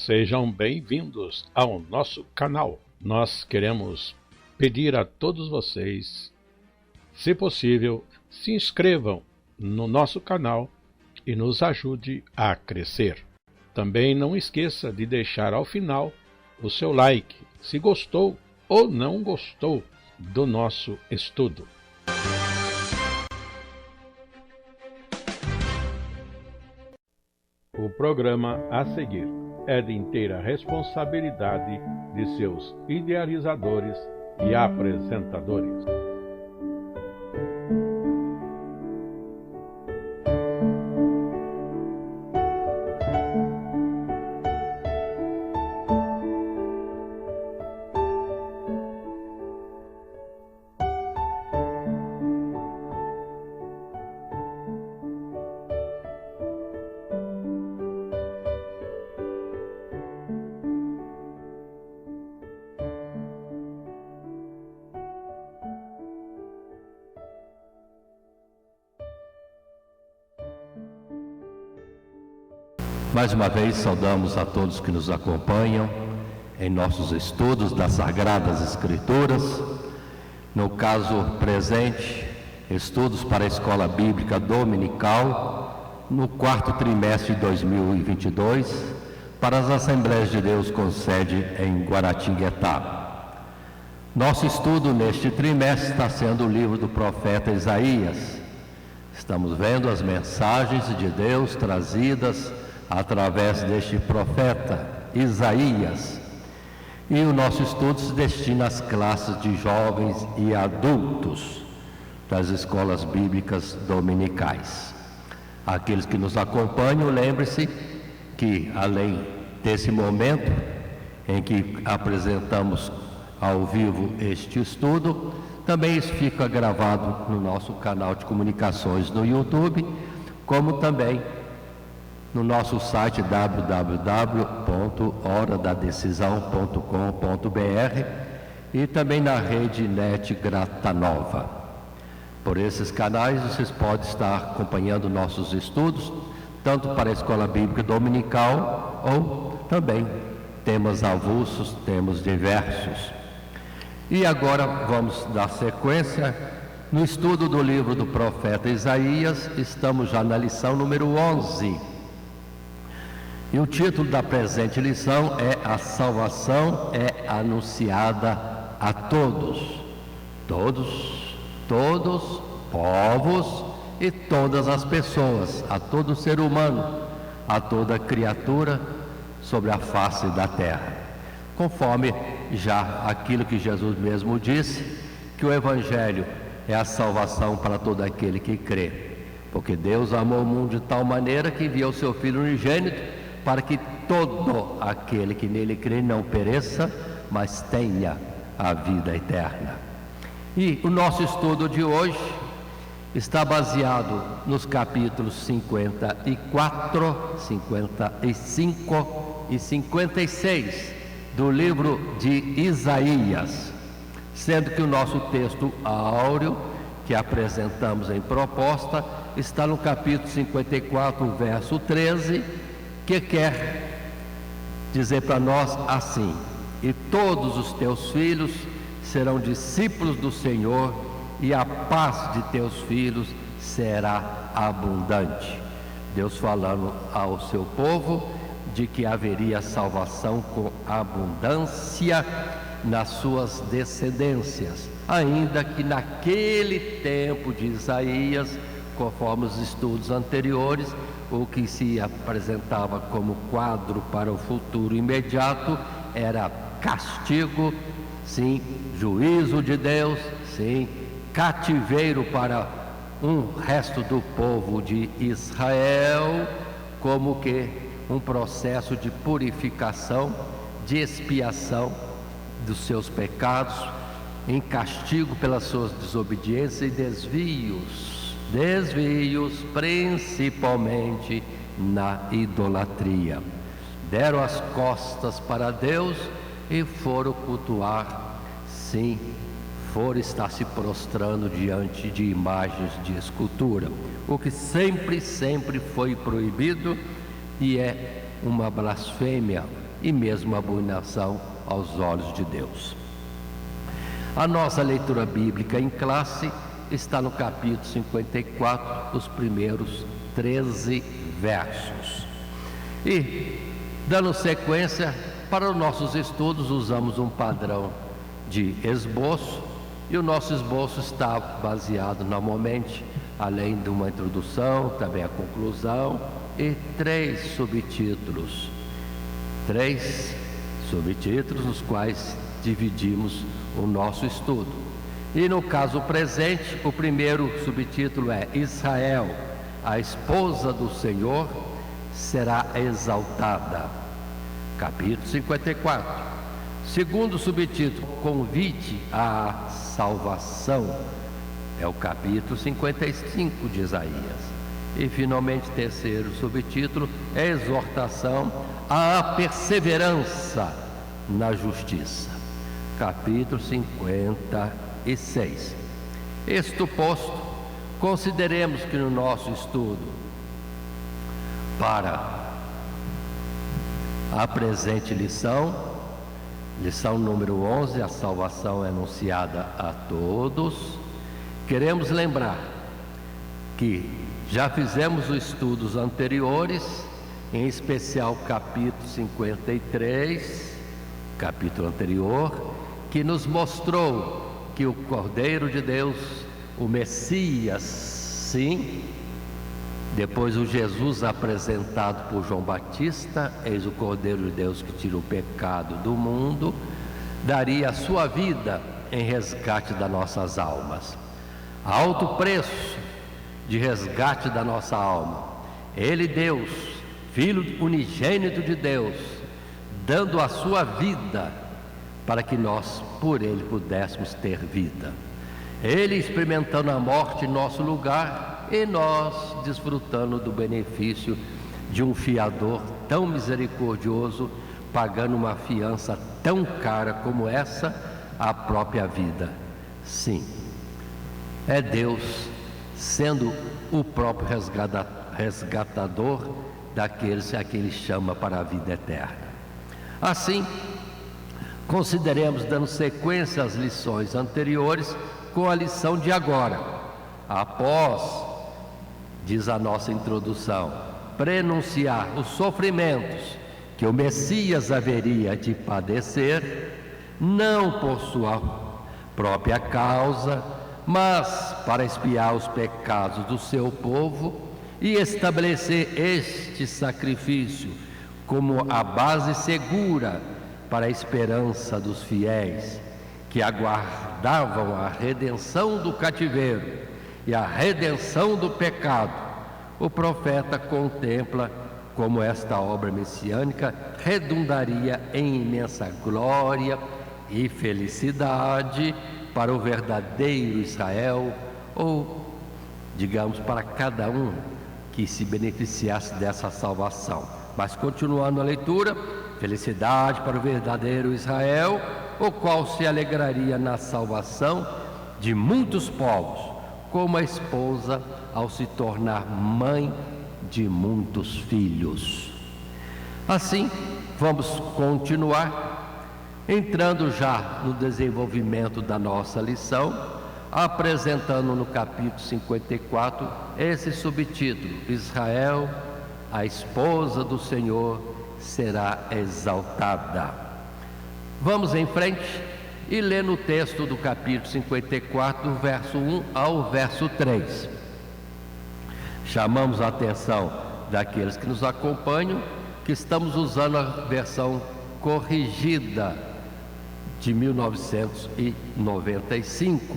Sejam bem-vindos ao nosso canal. Nós queremos pedir a todos vocês, se possível, se inscrevam no nosso canal e nos ajude a crescer. Também não esqueça de deixar ao final o seu like, se gostou ou não gostou do nosso estudo. O programa a seguir é de inteira responsabilidade de seus idealizadores e apresentadores. Mais uma vez, saudamos a todos que nos acompanham em nossos estudos das Sagradas Escrituras. No caso presente, estudos para a Escola Bíblica Dominical, no quarto trimestre de 2022, para as Assembleias de Deus com sede em Guaratinguetá. Nosso estudo neste trimestre está sendo o livro do profeta Isaías. Estamos vendo as mensagens de Deus trazidas através deste profeta Isaías. E o nosso estudo se destina às classes de jovens e adultos das escolas bíblicas dominicais. Aqueles que nos acompanham, lembre-se que, além desse momento em que apresentamos ao vivo este estudo, também isso fica gravado no nosso canal de comunicações no YouTube, como também no nosso site www.horadadecisão.com.br e também na rede NET Grata Nova. Por esses canais vocês podem estar acompanhando nossos estudos, tanto para a Escola Bíblica Dominical ou também temas avulsos, temas diversos. E agora vamos dar sequência no estudo do livro do profeta Isaías. Estamos já na lição número 11. E o título da presente lição é A Salvação é Anunciada a Todos, povos e todas as pessoas, a todo ser humano, a toda criatura sobre a face da terra. Conforme já aquilo que Jesus mesmo disse, que o Evangelho é a salvação para todo aquele que crê. Porque Deus amou o mundo de tal maneira que enviou o seu Filho unigênito, para que todo aquele que nele crê não pereça, mas tenha a vida eterna. E o nosso estudo de hoje está baseado nos capítulos 54, 55 e 56 do livro de Isaías, sendo que o nosso texto áureo, que apresentamos em proposta, está no capítulo 54, verso 13, que quer dizer para nós assim: e todos os teus filhos serão discípulos do Senhor, e a paz de teus filhos será abundante. Deus falando ao seu povo de que haveria salvação com abundância nas suas descendências, ainda que naquele tempo de Isaías, conforme os estudos anteriores, o que se apresentava como quadro para o futuro imediato era castigo, sim, juízo de Deus, sim, cativeiro para um resto do povo de Israel, como que um processo de purificação, de expiação dos seus pecados, em castigo pelas suas desobediências e desvios principalmente na idolatria. Deram as costas para Deus e foram cultuar, sim, foram estar se prostrando diante de imagens de escultura, o que sempre foi proibido e é uma blasfêmia e mesmo abominação aos olhos de Deus. A nossa leitura bíblica em classe está no capítulo 54, os primeiros 13 versos. E, dando sequência, para os nossos estudos usamos um padrão de esboço, e o nosso esboço está baseado normalmente, além de uma introdução, também a conclusão e 3 subtítulos. 3 subtítulos nos quais dividimos o nosso estudo. E no caso presente, o primeiro subtítulo é Israel, a esposa do Senhor, será exaltada. Capítulo 54. Segundo subtítulo, convite à salvação, é o capítulo 55 de Isaías. E finalmente, terceiro subtítulo, é exortação à perseverança na justiça. Capítulo 56. Isto posto, consideremos que no nosso estudo para a presente lição número 11, a salvação é anunciada a todos, queremos lembrar que já fizemos os estudos anteriores, em especial capítulo 53, capítulo anterior, que nos mostrou que o Cordeiro de Deus, o Messias, sim, depois o Jesus apresentado por João Batista, eis o Cordeiro de Deus que tira o pecado do mundo, daria a sua vida em resgate das nossas almas. Alto preço de resgate da nossa alma. Ele, Deus, Filho unigênito de Deus, dando a sua vida para que nós, por Ele, pudéssemos ter vida. Ele experimentando a morte em nosso lugar e nós desfrutando do benefício de um fiador tão misericordioso, pagando uma fiança tão cara como essa, a própria vida. Sim, é Deus sendo o próprio resgatador daqueles a que Ele chama para a vida eterna. Assim, consideremos, dando sequência às lições anteriores, com a lição de agora. Após, diz a nossa introdução, prenunciar os sofrimentos que o Messias haveria de padecer, não por sua própria causa, mas para expiar os pecados do seu povo e estabelecer este sacrifício como a base segura para a esperança dos fiéis que aguardavam a redenção do cativeiro e a redenção do pecado. O profeta contempla como esta obra messiânica redundaria em imensa glória e felicidade para o verdadeiro Israel, ou, digamos, para cada um que se beneficiasse dessa salvação. Mas continuando a leitura, felicidade para o verdadeiro Israel, o qual se alegraria na salvação de muitos povos, como a esposa ao se tornar mãe de muitos filhos. Assim, vamos continuar entrando já no desenvolvimento da nossa lição, apresentando no capítulo 54 esse subtítulo: Israel, a esposa do Senhor, será exaltada. Vamos em frente e ler no texto do capítulo 54, do verso 1 ao verso 3. Chamamos a atenção daqueles que nos acompanham que estamos usando a versão corrigida de 1995,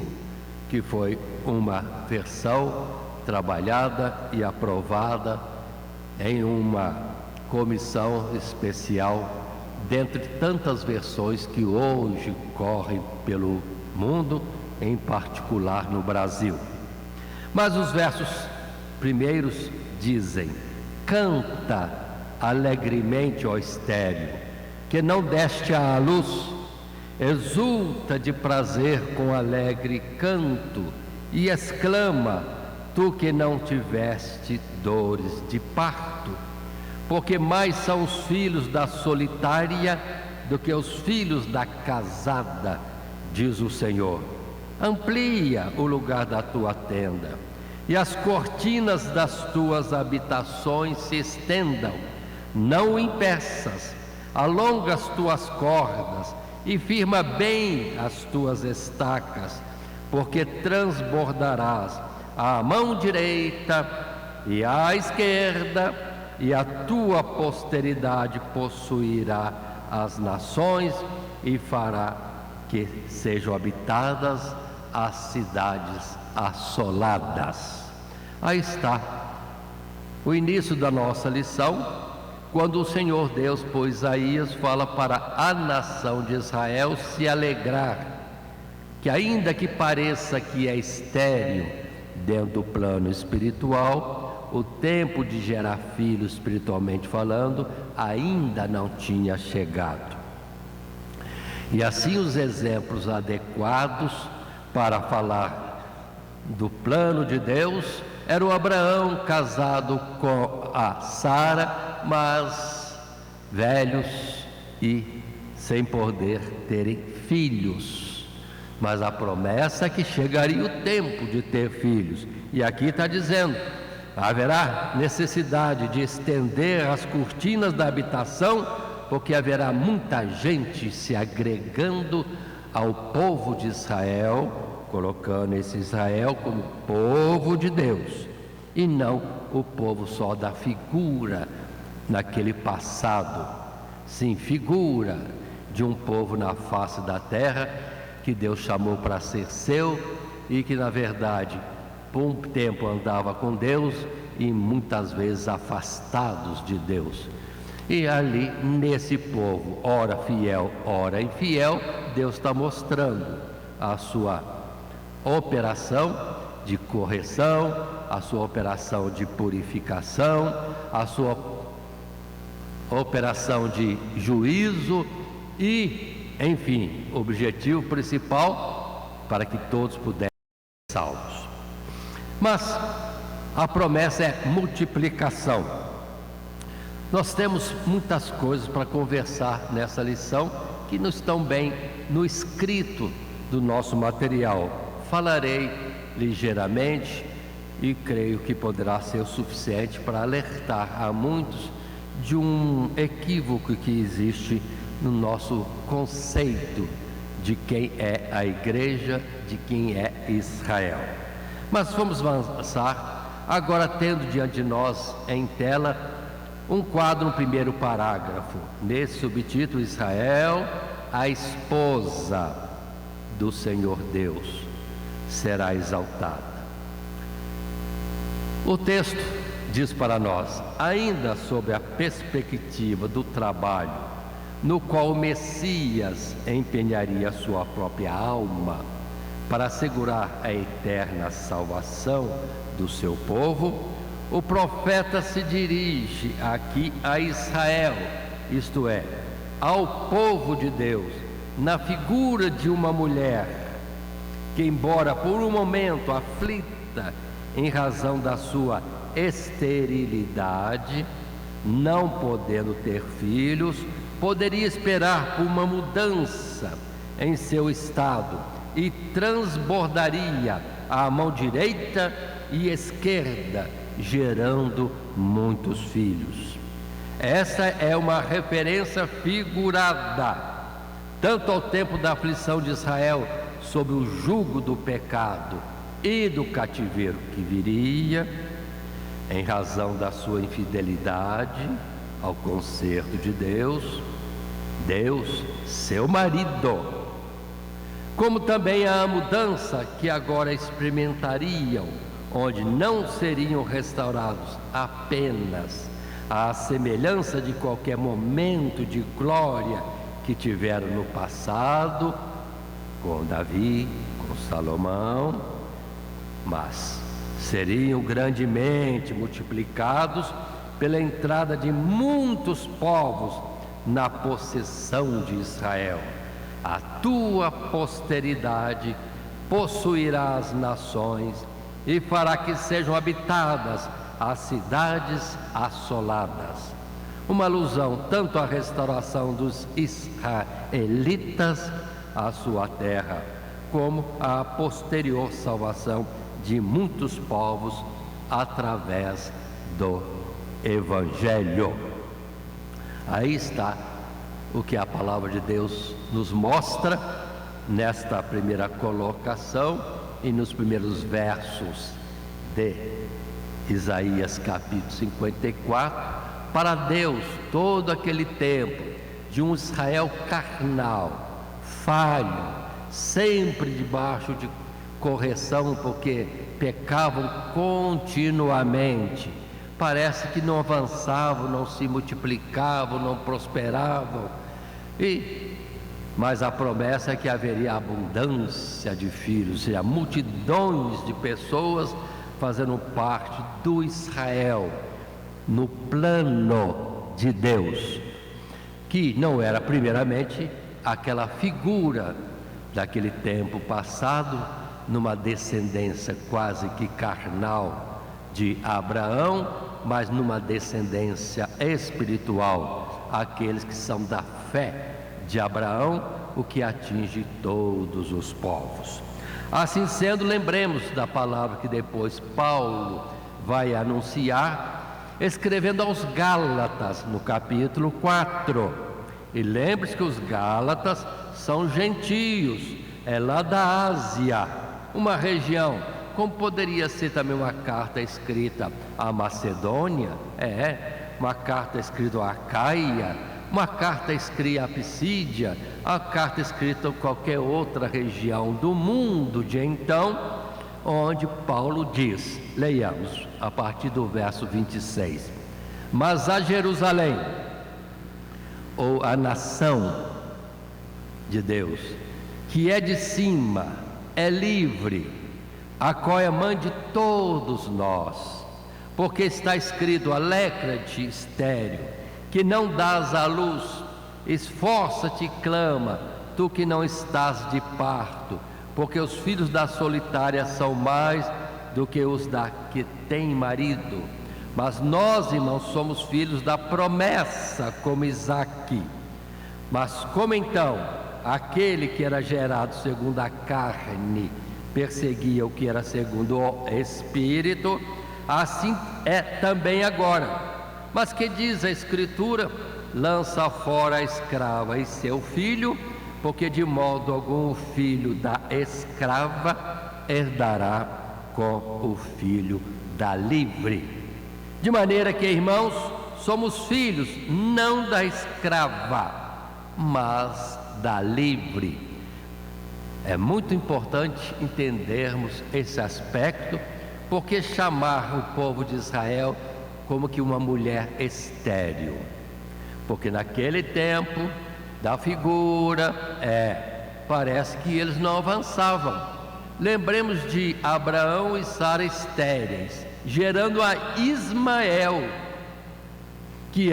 que foi uma versão trabalhada e aprovada em uma comissão especial, dentre tantas versões que hoje correm pelo mundo, em particular no Brasil. Mas os versos primeiros dizem: canta alegremente, ó estéril, que não deste à luz, exulta de prazer com alegre canto, e exclama, tu que não tiveste dores de parto, porque mais são os filhos da solitária do que os filhos da casada, diz o Senhor. Amplia o lugar da tua tenda, e as cortinas das tuas habitações se estendam. Não o impeças, alonga as tuas cordas e firma bem as tuas estacas, porque transbordarás à mão direita e à esquerda, e a tua posteridade possuirá as nações e fará que sejam habitadas as cidades assoladas. Aí está o início da nossa lição, quando o Senhor Deus, por Isaías, fala para a nação de Israel se alegrar, que ainda que pareça que é estéril dentro do plano espiritual, o tempo de gerar filhos, espiritualmente falando, ainda não tinha chegado. E assim os exemplos adequados para falar do plano de Deus era o Abraão casado com a Sara, mas velhos e sem poder terem filhos. Mas a promessa é que chegaria o tempo de ter filhos. E aqui está dizendo: haverá necessidade de estender as cortinas da habitação, porque haverá muita gente se agregando ao povo de Israel, colocando esse Israel como povo de Deus, e não o povo só da figura naquele passado. Sim, figura de um povo na face da terra que Deus chamou para ser seu e que na verdade por um tempo andava com Deus e muitas vezes afastados de Deus. E ali nesse povo, ora fiel, ora infiel, Deus está mostrando a sua operação de correção, a sua operação de purificação, a sua operação de juízo e, enfim, o objetivo principal para que todos pudessem ser salvos. Mas a promessa é multiplicação. Nós temos muitas coisas para conversar nessa lição que não estão bem no escrito do nosso material. Falarei ligeiramente e creio que poderá ser o suficiente para alertar a muitos de um equívoco que existe no nosso conceito de quem é a igreja, de quem é Israel. Mas vamos avançar, agora tendo diante de nós em tela um quadro no primeiro parágrafo, nesse subtítulo: Israel, a esposa do Senhor Deus, será exaltada. O texto diz para nós, ainda sob a perspectiva do trabalho no qual o Messias empenharia a sua própria alma para assegurar a eterna salvação do seu povo, o profeta se dirige aqui a Israel, isto é, ao povo de Deus, na figura de uma mulher que, embora por um momento aflita em razão da sua esterilidade, não podendo ter filhos, poderia esperar por uma mudança em seu estado e transbordaria à mão direita e esquerda, gerando muitos filhos. Essa é uma referência figurada, tanto ao tempo da aflição de Israel sob o jugo do pecado e do cativeiro que viria, em razão da sua infidelidade ao conserto de Deus, seu marido, como também a mudança que agora experimentariam, onde não seriam restaurados apenas à semelhança de qualquer momento de glória que tiveram no passado, com Davi, com Salomão, mas seriam grandemente multiplicados pela entrada de muitos povos na possessão de Israel. A tua posteridade possuirá as nações e fará que sejam habitadas as cidades assoladas. uma alusão tanto à restauração dos israelitas à sua terra, como à posterior salvação de muitos povos através do Evangelho. Aí está o que a palavra de Deus nos mostra nesta primeira colocação e nos primeiros versos de Isaías capítulo 54. Para Deus, todo aquele tempo de um Israel carnal, falho, sempre debaixo de correção, porque pecavam continuamente, parece que não avançavam, não se multiplicavam, não prosperavam, mas a promessa é que haveria abundância de filhos, ou seja, multidões de pessoas fazendo parte do Israel, no plano de Deus, que não era primeiramente aquela figura daquele tempo passado, numa descendência quase que carnal de Abraão, mas numa descendência espiritual, aqueles que são da fé de Abraão, o que atinge todos os povos. Assim sendo, lembremos da palavra que depois Paulo vai anunciar, escrevendo aos Gálatas, no capítulo 4. E lembre-se que os Gálatas são gentios, é lá da Ásia, uma região, como poderia ser também uma carta escrita à Macedônia, uma carta escrita à Acaia, uma carta escrita à Pisídia, a carta escrita em qualquer outra região do mundo de então, onde Paulo diz, leiamos a partir do verso 26: mas a Jerusalém, ou a nação de Deus, que é de cima, é livre, a qual é mãe de todos nós, porque está escrito: alegra-te, estéril, que não dás à luz, esforça-te e clama, tu que não estás de parto, porque os filhos da solitária são mais do que os da que tem marido. Mas nós, irmãos, somos filhos da promessa, como Isaque. Mas como então aquele que era gerado segundo a carne perseguia o que era segundo o Espírito, assim é também agora. Mas que diz a Escritura? Lança fora a escrava e seu filho, porque de modo algum o filho da escrava herdará com o filho da livre. De maneira que, irmãos, somos filhos não da escrava, mas da livre. É muito importante entendermos esse aspecto, porque chamar o povo de Israel como que uma mulher estéril, porque naquele tempo da figura, parece que eles não avançavam. Lembremos de Abraão e Sara estéreis, gerando a Ismael, que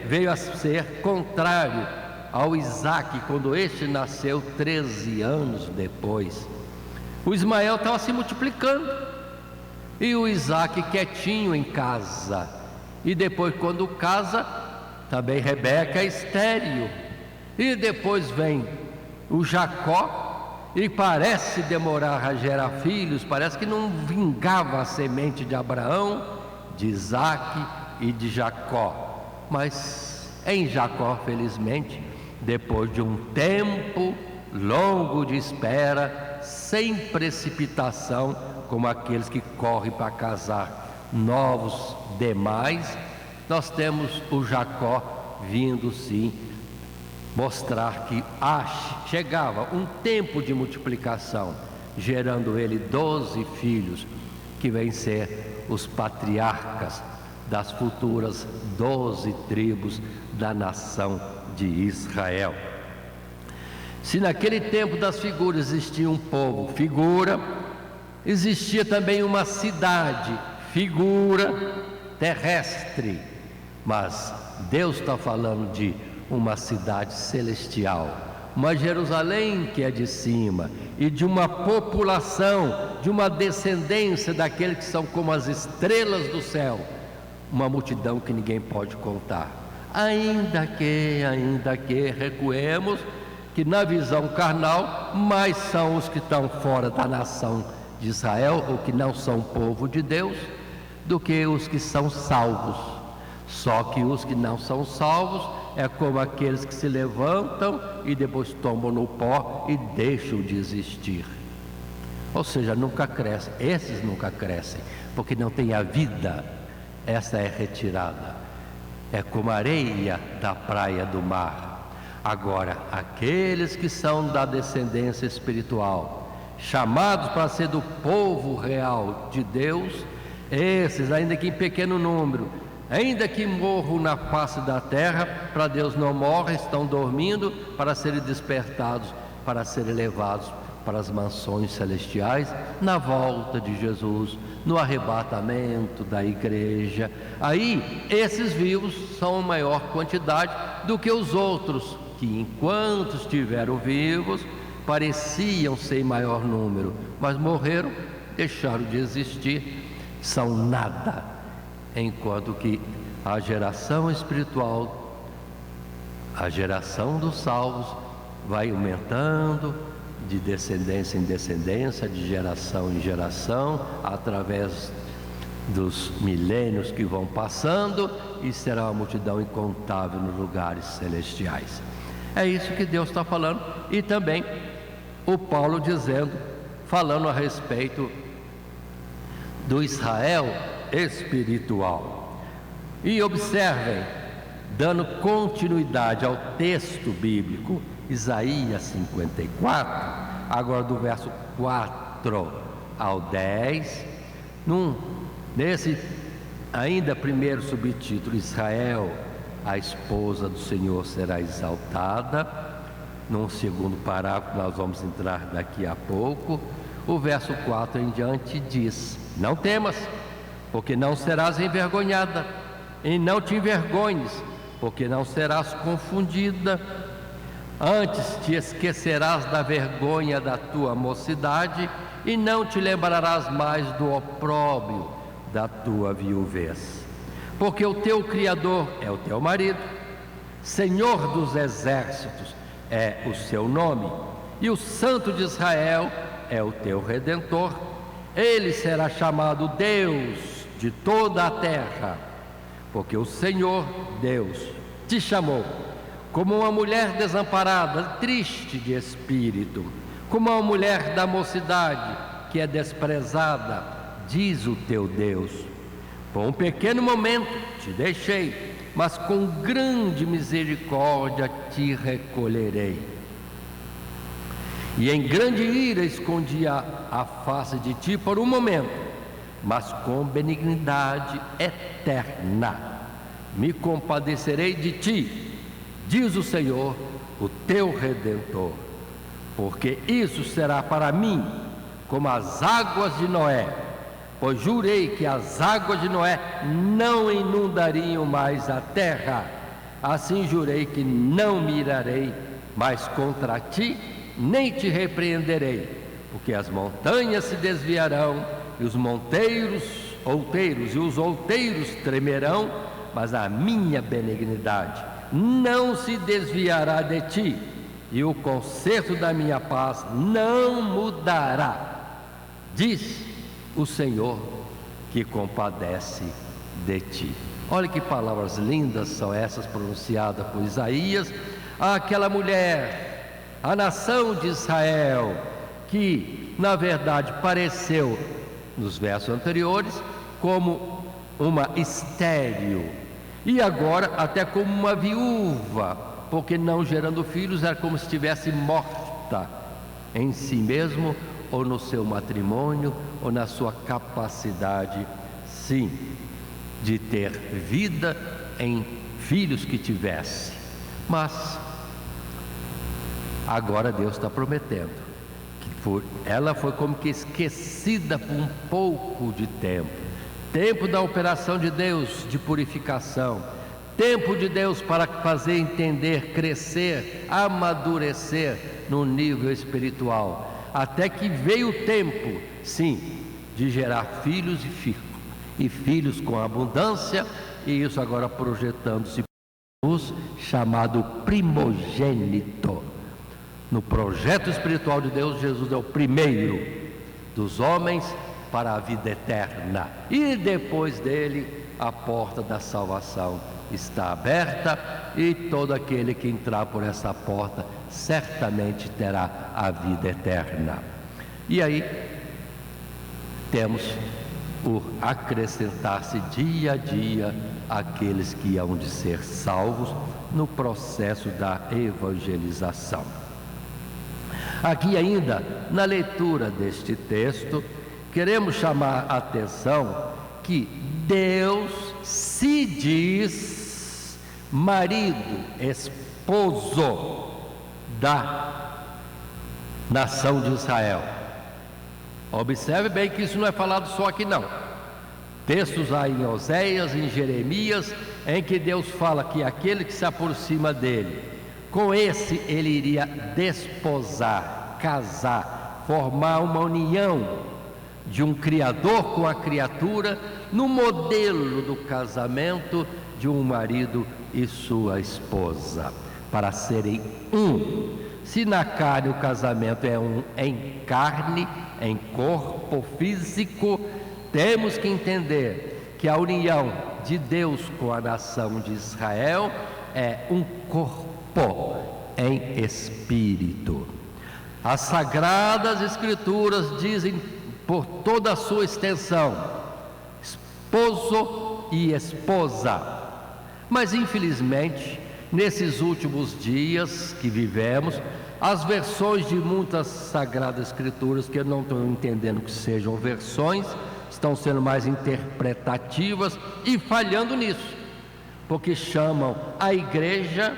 veio a ser contrário ao Isaque, quando este nasceu 13 anos depois. O Ismael estava se multiplicando e o Isaque quietinho em casa, e depois, quando casa, também Rebeca é estéril, e depois vem o Jacó, e parece demorar a gerar filhos, parece que não vingava a semente de Abraão, de Isaque e de Jacó. Mas em Jacó, felizmente, depois de um tempo longo de espera, sem precipitação, como aqueles que correm para casar novos demais, nós temos o Jacó vindo sim mostrar que chegava um tempo de multiplicação, gerando ele 12 filhos, que vêm ser os patriarcas das futuras 12 tribos da nação de Israel. Se naquele tempo das figuras existia um povo, figura, existia também uma cidade, figura terrestre, mas Deus está falando de uma cidade celestial, uma Jerusalém que é de cima, e de uma população, de uma descendência daqueles que são como as estrelas do céu, uma multidão que ninguém pode contar. ainda que recuemos, que na visão carnal, mais são os que estão fora da nação de Israel, ou que não são povo de Deus, do que os que são salvos. Só que os que não são salvos é como aqueles que se levantam e depois tombam no pó e deixam de existir. Ou seja, nunca crescem. Esses nunca crescem, porque não tem a vida. Essa é retirada. É como a areia da praia do mar. Agora, aqueles que são da descendência espiritual, chamados para ser do povo real de Deus, esses, ainda que em pequeno número, ainda que morram na face da terra, para Deus não morrem, estão dormindo para serem despertados, para serem levados para as mansões celestiais, na volta de Jesus, no arrebatamento da igreja. Aí, esses vivos são maior quantidade do que os outros, que enquanto estiveram vivos, pareciam ser em maior número, mas morreram, deixaram de existir, são nada. Enquanto que a geração espiritual, a geração dos salvos, vai aumentando de descendência em descendência, de geração em geração, através dos milênios que vão passando, e será uma multidão incontável nos lugares celestiais. É isso que Deus está falando. E também o Paulo dizendo, falando a respeito do Israel espiritual. E observem, dando continuidade ao texto bíblico, Isaías 54, agora do verso 4 ao 10, nesse ainda primeiro subtítulo, Israel, a esposa do Senhor será exaltada. Num segundo parágrafo, nós vamos entrar daqui a pouco, o verso 4 em diante diz: não temas, porque não serás envergonhada, e não te envergonhes, porque não serás confundida. Antes te esquecerás da vergonha da tua mocidade, e não te lembrarás mais do opróbrio da tua viuvez. Porque o teu Criador é o teu marido, Senhor dos exércitos é o seu nome, e o Santo de Israel é o teu Redentor. Ele será chamado Deus de toda a terra, porque o Senhor Deus te chamou como uma mulher desamparada, triste de espírito, como uma mulher da mocidade que é desprezada, diz o teu Deus. Por um pequeno momento te deixei, mas com grande misericórdia te recolherei. E em grande ira escondi a face de ti por um momento, mas com benignidade eterna me compadecerei de ti, diz o Senhor, o teu Redentor. Porque isso será para mim como as águas de Noé, pois jurei que as águas de Noé não inundariam mais a terra. Assim jurei que não me irarei mais contra ti, nem te repreenderei, porque as montanhas se desviarão, e os outeiros e os outeiros tremerão, mas a minha benignidade não se desviará de ti, e o conserto da minha paz não mudará, diz o Senhor que compadece de ti. Olha que palavras lindas são essas pronunciadas por Isaías àquela mulher, a nação de Israel, que na verdade pareceu nos versos anteriores como uma estéril, e agora até como uma viúva, porque não gerando filhos, era como se estivesse morta em si mesmo, ou no seu matrimônio, ou na sua capacidade, sim, de ter vida em filhos que tivesse. Mas agora Deus está prometendo que ela foi como que esquecida por um pouco de tempo. Tempo da operação de Deus de purificação, tempo de Deus para fazer entender, crescer, amadurecer no nível espiritual, até que veio o tempo, sim, de gerar filhos e filhos com abundância, e isso agora projetando-se chamado primogênito. No projeto espiritual de Deus, Jesus é o primeiro dos homens para a vida eterna. E depois dele, a porta da salvação está aberta, e todo aquele que entrar por essa porta certamente terá a vida eterna. E aí temos por acrescentar-se dia a dia aqueles que hão de ser salvos no processo da evangelização. Aqui ainda, na leitura deste texto, queremos chamar a atenção que Deus se diz marido, esposo da nação de Israel. Observe bem que isso não é falado só aqui não. Textos aí em Oséias, em Jeremias, em que Deus fala que aquele que se aproxima dele, com esse ele iria desposar, casar, formar uma união de um criador com a criatura, no modelo do casamento de um marido e sua esposa, para serem um. Se na carne o casamento é um em carne, em corpo físico, temos que entender que a união de Deus com a nação de Israel é um corpo em espírito. As Sagradas Escrituras dizem por toda a sua extensão, esposo e esposa. Mas infelizmente, nesses últimos dias que vivemos, as versões de muitas Sagradas Escrituras, que eu não estou entendendo que sejam versões, estão sendo mais interpretativas e falhando nisso, porque chamam a igreja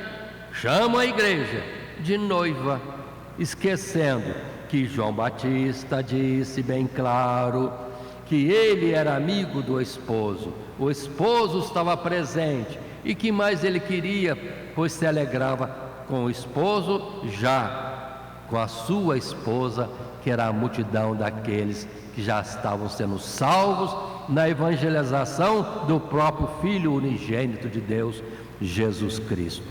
de noiva, esquecendo que João Batista disse bem claro que ele era amigo do esposo, o esposo estava presente, e que mais ele queria, pois se alegrava com o esposo, já com a sua esposa, que era a multidão daqueles que já estavam sendo salvos na evangelização do próprio Filho unigênito de Deus, Jesus Cristo.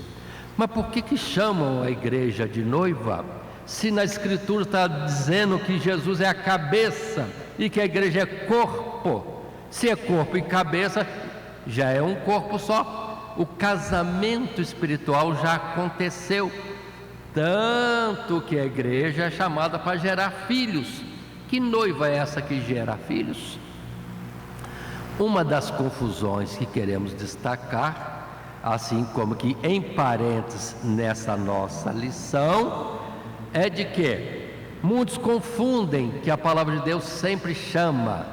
Mas por que chamam a igreja de noiva, se na Escritura está dizendo que Jesus é a cabeça e que a igreja é corpo? Se é corpo e cabeça, já é um corpo só. O casamento espiritual já aconteceu, tanto que a igreja é chamada para gerar filhos. Que noiva é essa que gera filhos? Uma das confusões que queremos destacar, assim como que em parênteses nessa nossa lição, é de que muitos confundem que a palavra de Deus sempre chama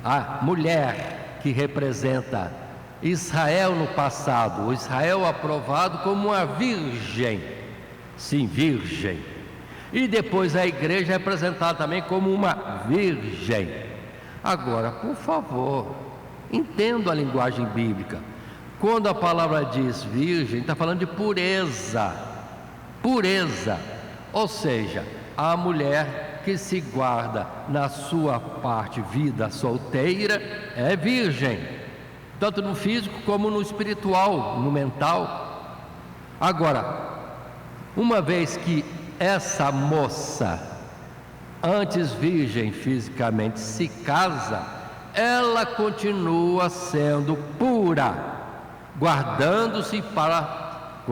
a mulher que representa Israel no passado, o Israel aprovado, como uma virgem, sim, virgem, e depois a igreja é apresentada também como uma virgem. Agora, por favor, entenda a linguagem bíblica. Quando a palavra diz virgem, está falando de pureza, ou seja, a mulher que se guarda na sua parte vida solteira é virgem, tanto no físico como no espiritual, no mental. Agora, uma vez que essa moça, antes virgem fisicamente, se casa, ela continua sendo pura, guardando-se para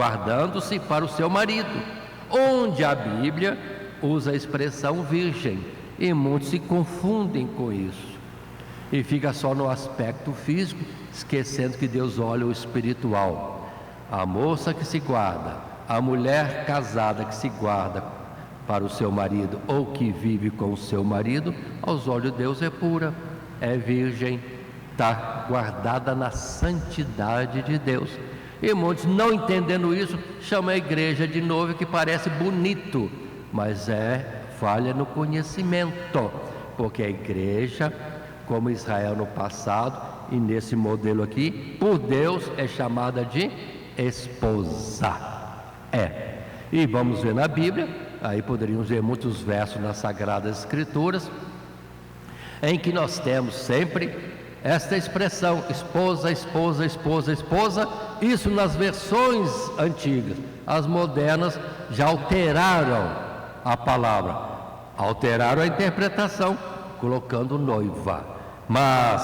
o seu marido, onde a Bíblia usa a expressão virgem, e muitos se confundem com isso e fica só no aspecto físico, esquecendo que Deus olha o espiritual. A moça que se guarda, a mulher casada que se guarda para o seu marido ou que vive com o seu marido, aos olhos de Deus é pura, é virgem, está guardada na santidade de Deus. E muitos, não entendendo isso, chamam a igreja de noiva, que parece bonito, mas é falha no conhecimento, porque a igreja, como Israel no passado e nesse modelo aqui, por Deus é chamada de esposa. E vamos ver na Bíblia, aí poderíamos ver muitos versos nas Sagradas Escrituras, em que nós temos sempre esta expressão, esposa, esposa, esposa, esposa, isso nas versões antigas. As modernas já alteraram a palavra, alteraram a interpretação, colocando noiva, mas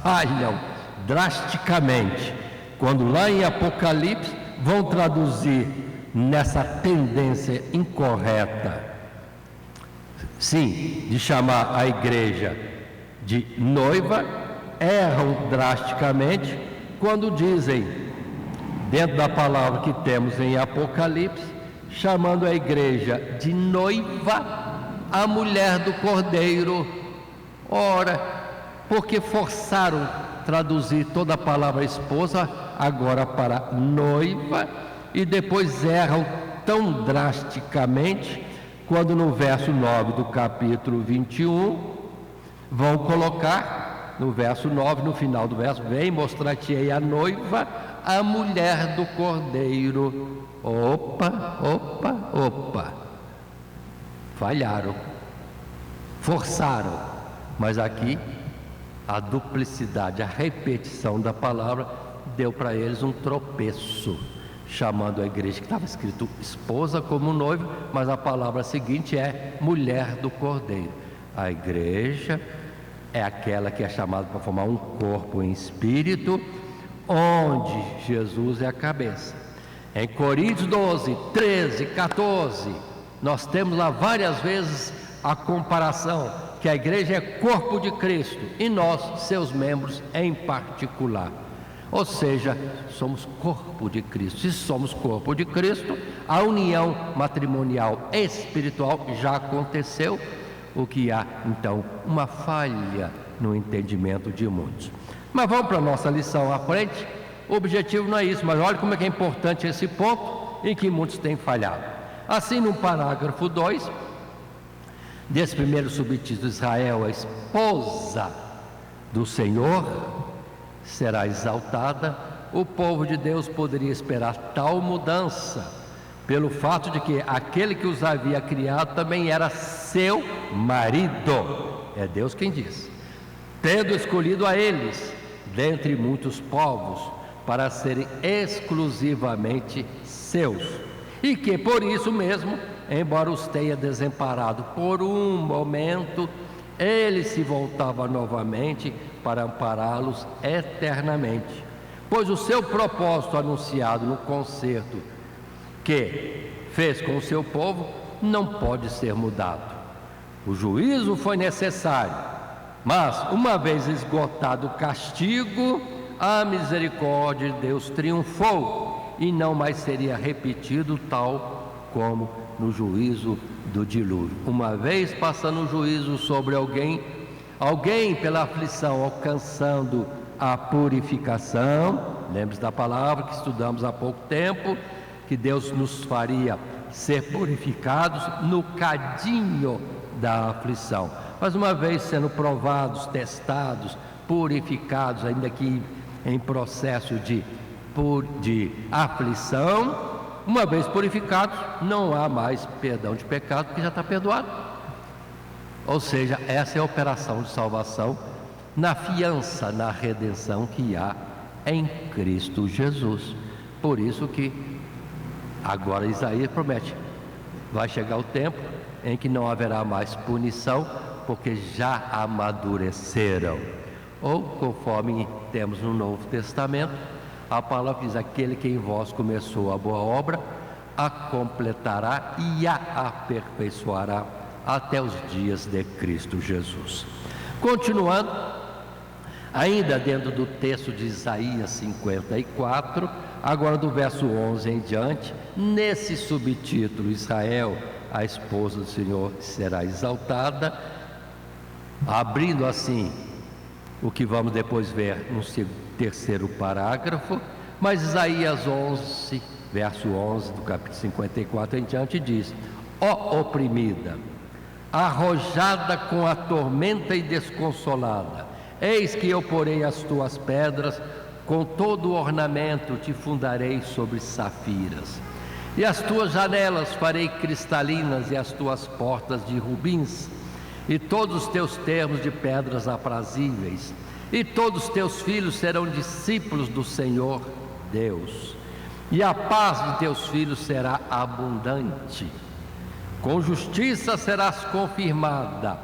falham drasticamente quando lá em Apocalipse vão traduzir nessa tendência incorreta, sim, de chamar a igreja de noiva. Erram drasticamente quando dizem, dentro da palavra que temos em Apocalipse, chamando a igreja de noiva, a mulher do Cordeiro. Ora, porque forçaram traduzir toda a palavra esposa agora para noiva, e depois erram tão drasticamente quando no verso 9 do capítulo 21 vão colocar no verso 9, no final do verso: vem mostrar-te-ei a noiva, a mulher do Cordeiro. Opa, opa, opa, falharam, forçaram, mas aqui a duplicidade, a repetição da palavra deu para eles um tropeço, chamando a igreja que estava escrito esposa como noiva, mas a palavra seguinte é mulher do Cordeiro. A igreja é aquela que é chamada para formar um corpo em espírito, onde Jesus é a cabeça. Em Coríntios 12, 13, 14, nós temos lá várias vezes a comparação, que a igreja é corpo de Cristo e nós, seus membros em particular. Ou seja, somos corpo de Cristo. Se somos corpo de Cristo, a união matrimonial espiritual já aconteceu. O que há, então, uma falha no entendimento de muitos. Mas vamos para a nossa lição à frente. O objetivo não é isso, mas olha como é que é importante esse ponto em que muitos têm falhado. Assim, no parágrafo 2, desse primeiro subtítulo, Israel, a esposa do Senhor, será exaltada, o povo de Deus poderia esperar tal mudança, pelo fato de que aquele que os havia criado também era seu marido. É Deus quem diz, tendo escolhido a eles dentre muitos povos para serem exclusivamente seus, e que por isso mesmo, embora os tenha desamparado por um momento, ele se voltava novamente para ampará-los eternamente, pois o seu propósito anunciado no concerto que fez com o seu povo não pode ser mudado. O juízo foi necessário, mas uma vez esgotado o castigo, a misericórdia de Deus triunfou e não mais seria repetido, tal como no juízo do dilúvio. Uma vez passando o juízo sobre alguém pela aflição alcançando a purificação, lembre-se da palavra que estudamos há pouco tempo, que Deus nos faria ser purificados no cadinho da aflição. Mas uma vez sendo provados, testados, purificados, ainda que em processo de aflição, uma vez purificados, não há mais perdão de pecado, porque já está perdoado. Ou seja, essa é a operação de salvação na fiança, na redenção que há em Cristo Jesus. Por isso que agora Isaías promete, vai chegar o tempo em que não haverá mais punição, porque já amadureceram. Ou, conforme temos no Novo Testamento, a palavra diz: aquele que em vós começou a boa obra, a completará e a aperfeiçoará até os dias de Cristo Jesus. Continuando, ainda dentro do texto de Isaías 54, agora do verso 11 em diante, nesse subtítulo, Israel, a esposa do Senhor, será exaltada, abrindo assim o que vamos depois ver no terceiro parágrafo. Mas Isaías 11, verso 11 do capítulo 54 em diante diz: ó oprimida, arrojada com a tormenta e desconsolada, eis que eu porei as tuas pedras, com todo o ornamento te fundarei sobre safiras, e as tuas janelas farei cristalinas, e as tuas portas de rubins, e todos os teus termos de pedras aprazíveis, e todos teus filhos serão discípulos do Senhor Deus, e a paz de teus filhos será abundante. Com justiça serás confirmada,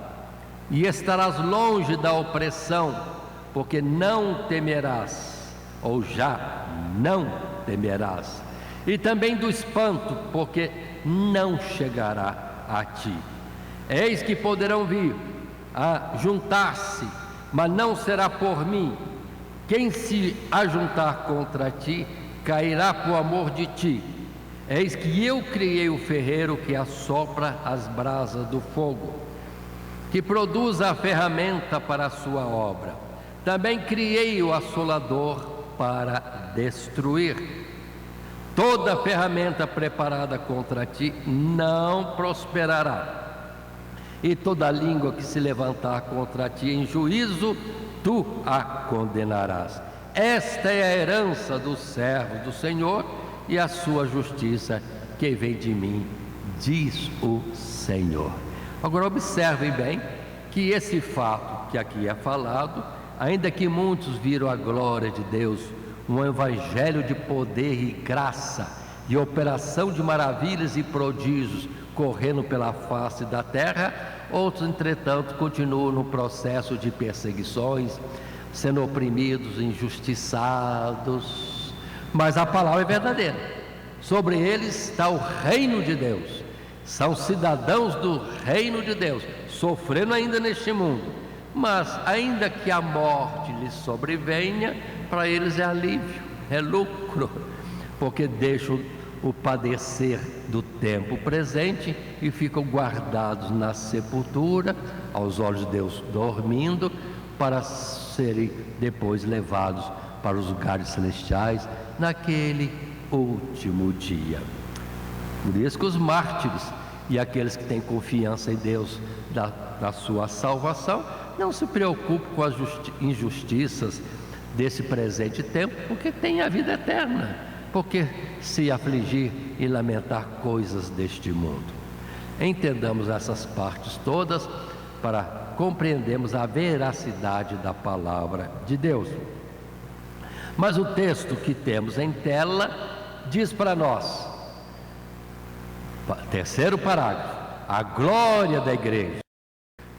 e estarás longe da opressão, porque não temerás, ou já não temerás, e também do espanto, porque não chegará a ti. Eis que poderão vir a juntar-se, mas não será por mim. Quem se ajuntar contra ti, cairá por amor de ti. Eis que eu criei o ferreiro que assopra as brasas do fogo, que produz a ferramenta para a sua obra. Também criei o assolador para destruir. Toda ferramenta preparada contra ti não prosperará, e toda língua que se levantar contra ti em juízo, tu a condenarás. Esta é a herança do servo do Senhor, e a sua justiça que vem de mim, diz o Senhor. Agora observem bem que esse fato que aqui é falado, ainda que muitos viram a glória de Deus, um evangelho de poder e graça, de operação de maravilhas e prodígios correndo pela face da terra, outros, entretanto, continuam no processo de perseguições, sendo oprimidos, injustiçados. Mas a palavra é verdadeira. Sobre eles está o reino de Deus. São cidadãos do reino de Deus, sofrendo ainda neste mundo, mas ainda que a morte lhes sobrevenha, para eles é alívio, é lucro, porque deixam o padecer do tempo presente e ficam guardados na sepultura, aos olhos de Deus dormindo, para serem depois levados para os lugares celestiais naquele último dia. Por isso que os mártires e aqueles que têm confiança em Deus da sua salvação não se preocupam com as injustiças desse presente tempo, porque tem a vida eterna. Porque se afligir e lamentar coisas deste mundo? Entendamos essas partes todas para compreendermos a veracidade da palavra de Deus. Mas o texto que temos em tela diz para nós, terceiro parágrafo, a glória da igreja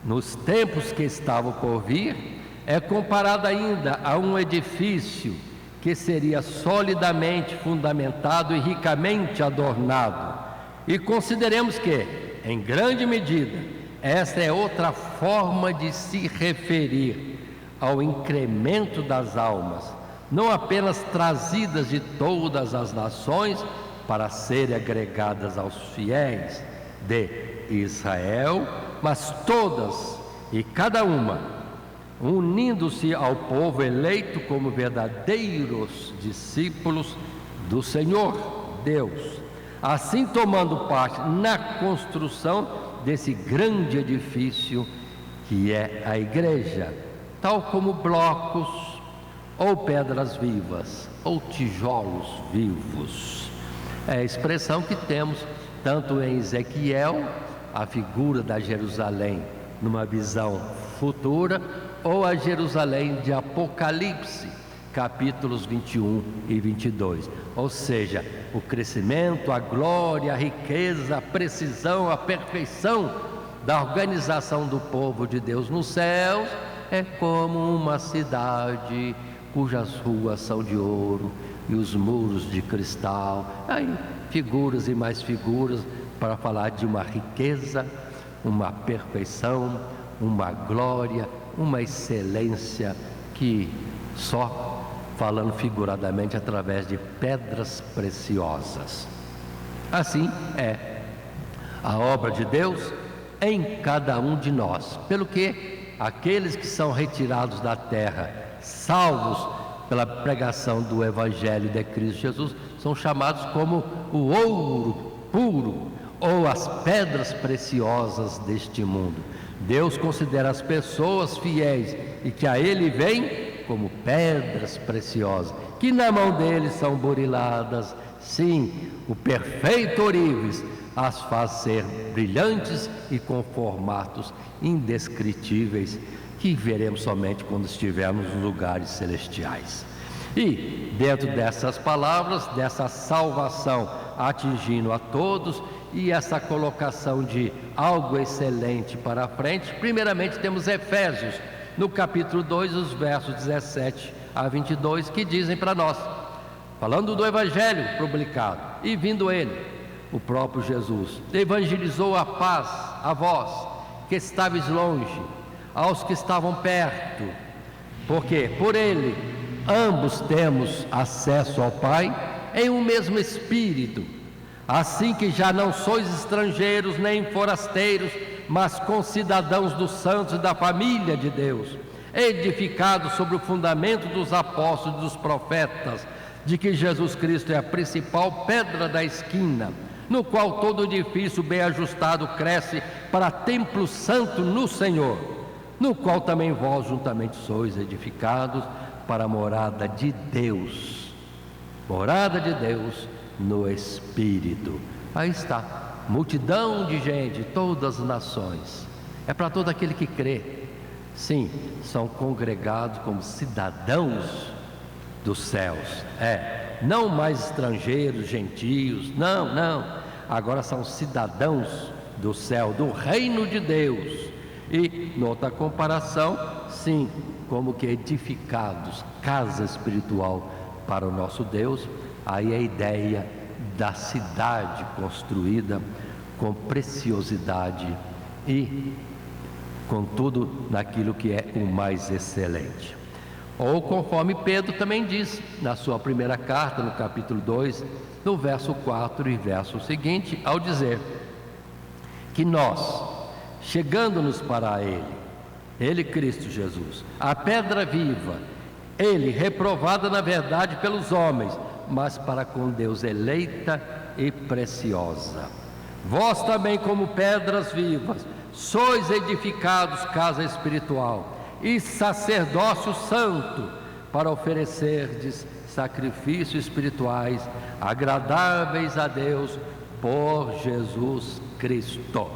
nos tempos que estavam por vir é comparada ainda a um edifício que seria solidamente fundamentado e ricamente adornado. E consideremos que, em grande medida, esta é outra forma de se referir ao incremento das almas, não apenas trazidas de todas as nações para serem agregadas aos fiéis de Israel, mas todas e cada uma unindo-se ao povo eleito como verdadeiros discípulos do Senhor Deus, assim tomando parte na construção desse grande edifício que é a igreja, tal como blocos ou pedras vivas ou tijolos vivos. É a expressão que temos tanto em Ezequiel, a figura da Jerusalém numa visão futura, ou a Jerusalém de Apocalipse, capítulos 21 e 22. Ou seja, o crescimento, a glória, a riqueza, a precisão, a perfeição da organização do povo de Deus nos céus é como uma cidade cujas ruas são de ouro e os muros de cristal. Aí, figuras e mais figuras para falar de uma riqueza, uma perfeição, uma glória, uma excelência que só falando figuradamente através de pedras preciosas. Assim é a obra de Deus em cada um de nós, pelo que aqueles que são retirados da terra, salvos pela pregação do Evangelho de Cristo Jesus, são chamados como o ouro puro ou as pedras preciosas deste mundo. Deus considera as pessoas fiéis e que a Ele vêm como pedras preciosas, que na mão dele são buriladas. Sim, o perfeito ourives as faz ser brilhantes e com formatos indescritíveis, que veremos somente quando estivermos nos lugares celestiais. E dentro dessas palavras, dessa salvação atingindo a todos, e essa colocação de algo excelente para a frente, primeiramente temos Efésios, no capítulo 2, os versos 17 a 22, que dizem para nós, falando do Evangelho publicado, e vindo ele, o próprio Jesus, evangelizou a paz a vós, que estáveis longe, aos que estavam perto, porque por ele ambos temos acesso ao Pai em um mesmo Espírito, assim que já não sois estrangeiros nem forasteiros, mas concidadãos dos santos e da família de Deus, edificados sobre o fundamento dos apóstolos e dos profetas, de que Jesus Cristo é a principal pedra da esquina, no qual todo edifício bem ajustado cresce para templo santo no Senhor, no qual também vós juntamente sois edificados para a morada de Deus no Espírito. Aí está, multidão de gente, todas as nações, é para todo aquele que crê. Sim, são congregados como cidadãos dos céus, não mais estrangeiros, gentios, não, agora são cidadãos do céu, do reino de Deus. E, noutra comparação, sim, como que edificados, casa espiritual para o nosso Deus. Aí a ideia da cidade construída com preciosidade e com tudo naquilo que é o mais excelente. Ou conforme Pedro também diz na sua primeira carta, no capítulo 2, no verso 4 e verso seguinte, ao dizer que nós, chegando-nos para Ele Cristo Jesus, a pedra viva, Ele reprovada na verdade pelos homens, mas para com Deus eleita e preciosa. Vós também, como pedras vivas, sois edificados casa espiritual e sacerdócio santo, para oferecerdes sacrifícios espirituais agradáveis a Deus por Jesus Cristo.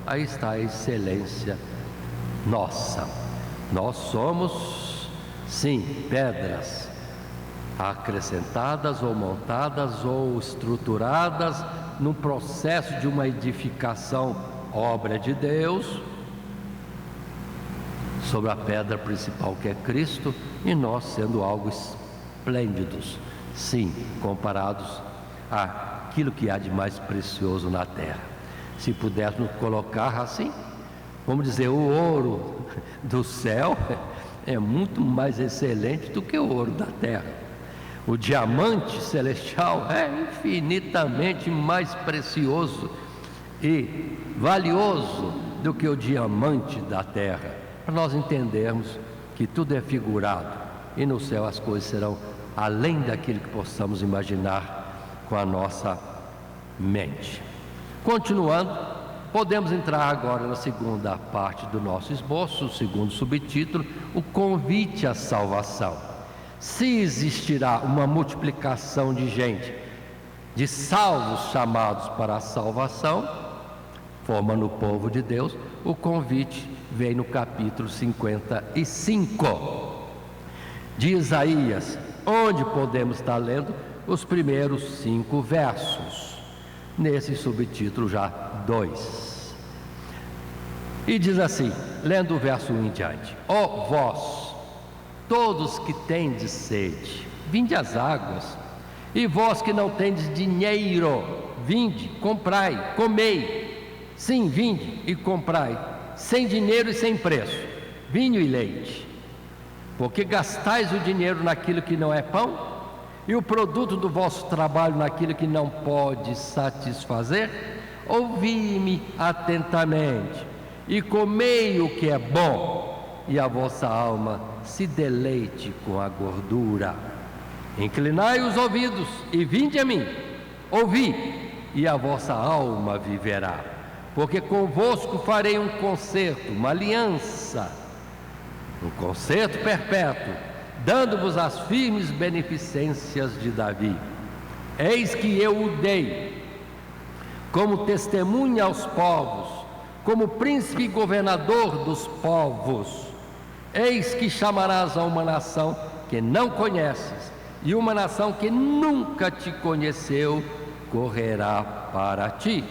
Aí está a excelência nossa. Nós somos, sim, pedras acrescentadas ou montadas ou estruturadas num processo de uma edificação, obra de Deus, sobre a pedra principal que é Cristo, e nós sendo algo esplêndidos, sim, comparados àquilo que há de mais precioso na terra. Se pudermos colocar assim, vamos dizer, o ouro do céu é muito mais excelente do que o ouro da terra. O diamante celestial é infinitamente mais precioso e valioso do que o diamante da terra, para nós entendermos que tudo é figurado e no céu as coisas serão além daquilo que possamos imaginar com a nossa mente. Continuando, podemos entrar agora na segunda parte do nosso esboço, o segundo subtítulo, o convite à salvação. Se existirá uma multiplicação de gente, de salvos chamados para a salvação, formando o povo de Deus, o convite vem no capítulo 55 de Isaías, onde podemos estar lendo os primeiros 5 versos, nesse subtítulo já 2. E diz assim, lendo o verso 1 em diante: ó vós, todos que tendes sede, vinde às águas, e vós que não tendes dinheiro, vinde, comprai, comei. Sim, vinde e comprai, sem dinheiro e sem preço, vinho e leite. Porque gastais o dinheiro naquilo que não é pão, e o produto do vosso trabalho naquilo que não pode satisfazer? Ouvi-me atentamente, e comei o que é bom, e a vossa alma se deleite com a gordura. Inclinai os ouvidos e vinde a mim, ouvi, e a vossa alma viverá. Porque convosco farei um concerto, uma aliança, um concerto perpétuo, dando-vos as firmes beneficências de Davi. Eis que eu o dei como testemunha aos povos, como príncipe e governador dos povos. Eis que chamarás a uma nação que não conheces, e uma nação que nunca te conheceu correrá para ti,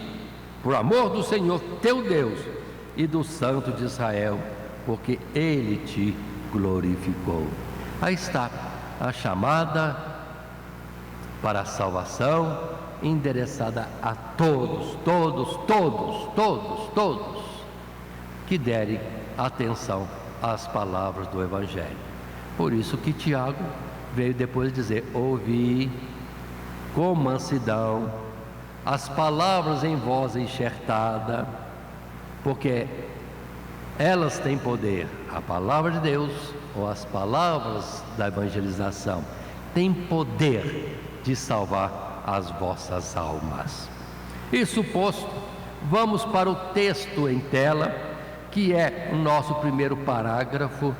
por amor do Senhor teu Deus e do Santo de Israel, porque Ele te glorificou. Aí está a chamada para a salvação, endereçada a todos que derem atenção às palavras do Evangelho. Por isso que Tiago veio depois dizer: ouvi com mansidão as palavras em voz enxertada, porque elas têm poder. A palavra de Deus, ou as palavras da evangelização, têm poder de salvar as vossas almas. Isso posto, vamos para o texto em tela, que é o nosso primeiro parágrafo,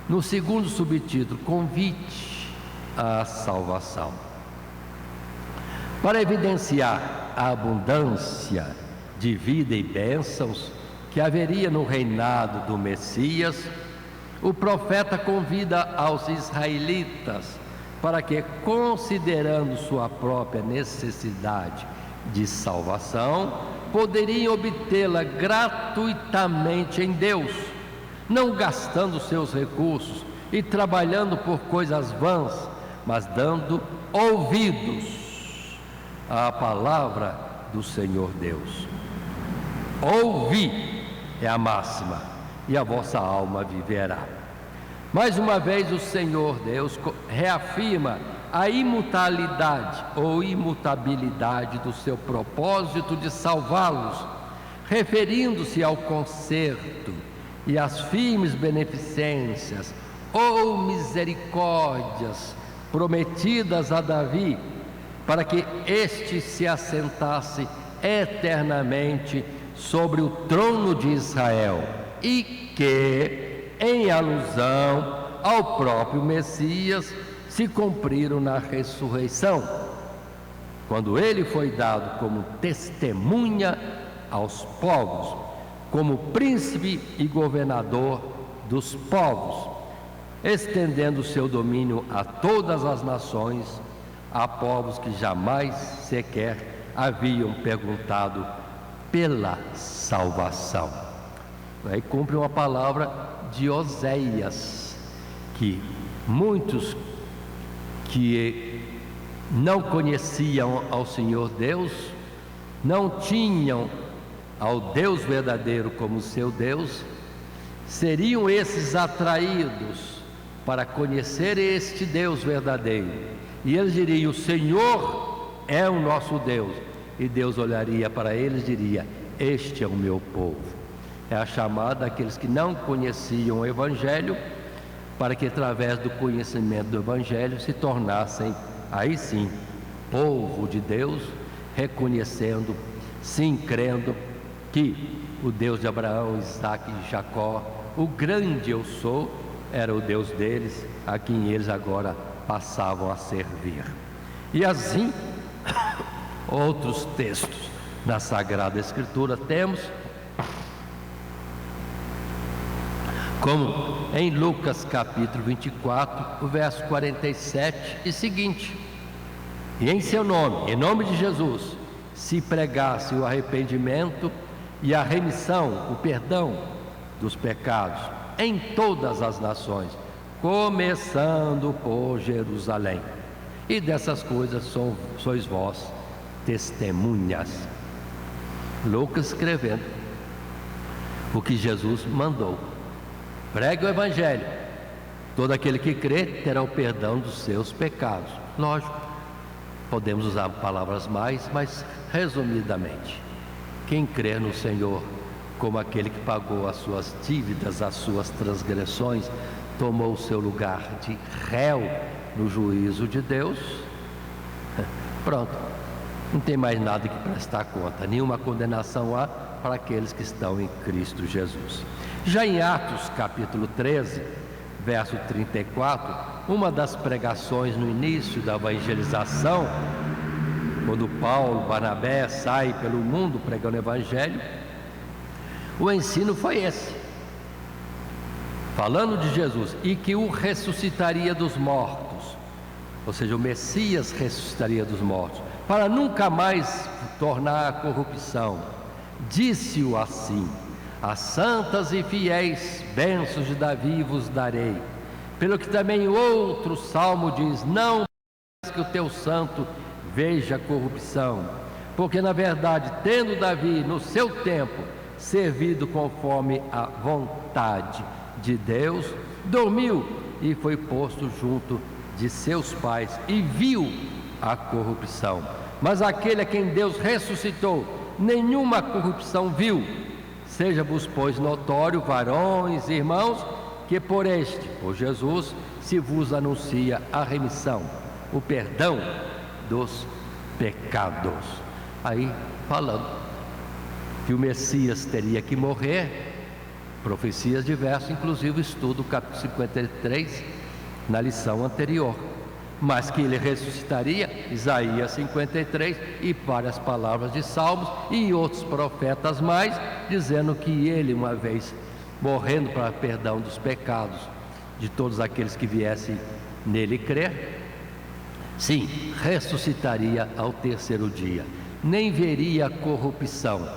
no segundo subtítulo: convite à salvação. Para evidenciar a abundância de vida e bênçãos que haveria no reinado do Messias, o profeta convida aos israelitas para que, considerando sua própria necessidade de salvação, poderiam obtê-la gratuitamente em Deus, não gastando seus recursos e trabalhando por coisas vãs, mas dando ouvidos à palavra do Senhor Deus. Ouvi é a máxima, e a vossa alma viverá. Mais uma vez o Senhor Deus reafirma a imutabilidade ou imutabilidade do seu propósito de salvá-los, referindo-se ao conserto e às firmes beneficências ou misericórdias prometidas a Davi, para que este se assentasse eternamente sobre o trono de Israel, e que, em alusão ao próprio Messias, se cumpriram na ressurreição, quando ele foi dado como testemunha aos povos, como príncipe e governador dos povos, estendendo seu domínio a todas as nações, a povos que jamais sequer haviam perguntado pela salvação. Aí cumpre uma palavra de Oséias, que muitos que não conheciam ao Senhor Deus, não tinham ao Deus verdadeiro como seu Deus, seriam esses atraídos para conhecer este Deus verdadeiro, e eles diriam: o Senhor é o nosso Deus, e Deus olharia para eles e diria: este é o meu povo. É a chamada daqueles que não conheciam o Evangelho, para que através do conhecimento do Evangelho se tornassem, aí sim, povo de Deus, reconhecendo, sim, crendo que o Deus de Abraão, Isaque e Jacó, o grande eu sou, era o Deus deles, a quem eles agora passavam a servir. E assim, outros textos na Sagrada Escritura temos, como em Lucas capítulo 24, o verso 47 e seguinte: e em seu nome, em nome de Jesus, se pregasse o arrependimento e a remissão, o perdão dos pecados em todas as nações, começando por Jerusalém. E dessas coisas sois vós testemunhas. Lucas escrevendo o que Jesus mandou: pregue o Evangelho, todo aquele que crê terá o perdão dos seus pecados. Lógico, podemos usar palavras mais, mas resumidamente, quem crê no Senhor como aquele que pagou as suas dívidas, as suas transgressões, tomou o seu lugar de réu no juízo de Deus, pronto, não tem mais nada que prestar conta, nenhuma condenação há para aqueles que estão em Cristo Jesus. Já em Atos capítulo 13, verso 34, uma das pregações no início da evangelização, quando Paulo, Barnabé sai pelo mundo pregando o Evangelho, o ensino foi esse: falando de Jesus, e que o ressuscitaria dos mortos, ou seja, o Messias ressuscitaria dos mortos, para nunca mais tornar a corrupção. Disse-o assim: as santas e fiéis bênçãos de Davi vos darei. Pelo que também outro salmo diz: não que o teu santo veja corrupção, porque na verdade, tendo Davi no seu tempo servido conforme a vontade de Deus, dormiu e foi posto junto de seus pais e viu a corrupção. Mas aquele a quem Deus ressuscitou, nenhuma corrupção viu. Seja-vos, pois, notório, varões e irmãos, que por este, por Jesus, se vos anuncia a remissão, o perdão dos pecados. Aí falando que o Messias teria que morrer, profecias diversas, inclusive o estudo capítulo 53 na lição anterior, mas que ele ressuscitaria, Isaías 53 e várias palavras de Salmos e outros profetas mais, dizendo que ele, uma vez morrendo para perdão dos pecados de todos aqueles que viessem nele crer, sim, ressuscitaria ao terceiro dia, nem veria a corrupção.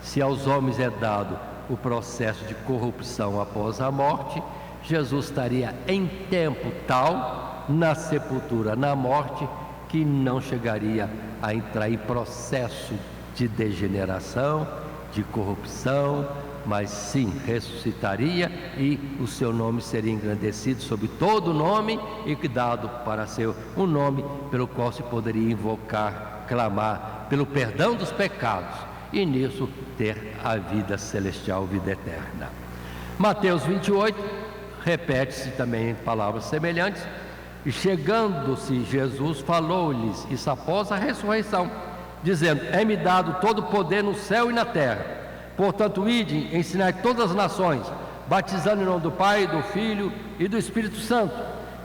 Se aos homens é dado o processo de corrupção após a morte, Jesus estaria em tempo tal, na sepultura, na morte, que não chegaria a entrar em processo de degeneração, de corrupção, mas sim ressuscitaria e o seu nome seria engrandecido sobre todo nome e dado para ser um nome pelo qual se poderia invocar, clamar pelo perdão dos pecados e nisso ter a vida celestial, vida eterna. Mateus 28 repete-se também em palavras semelhantes. E chegando-se Jesus, falou-lhes isso após a ressurreição, dizendo: é-me dado todo o poder no céu e na terra. Portanto, ide, ensinai todas as nações, batizando em nome do Pai, do Filho e do Espírito Santo,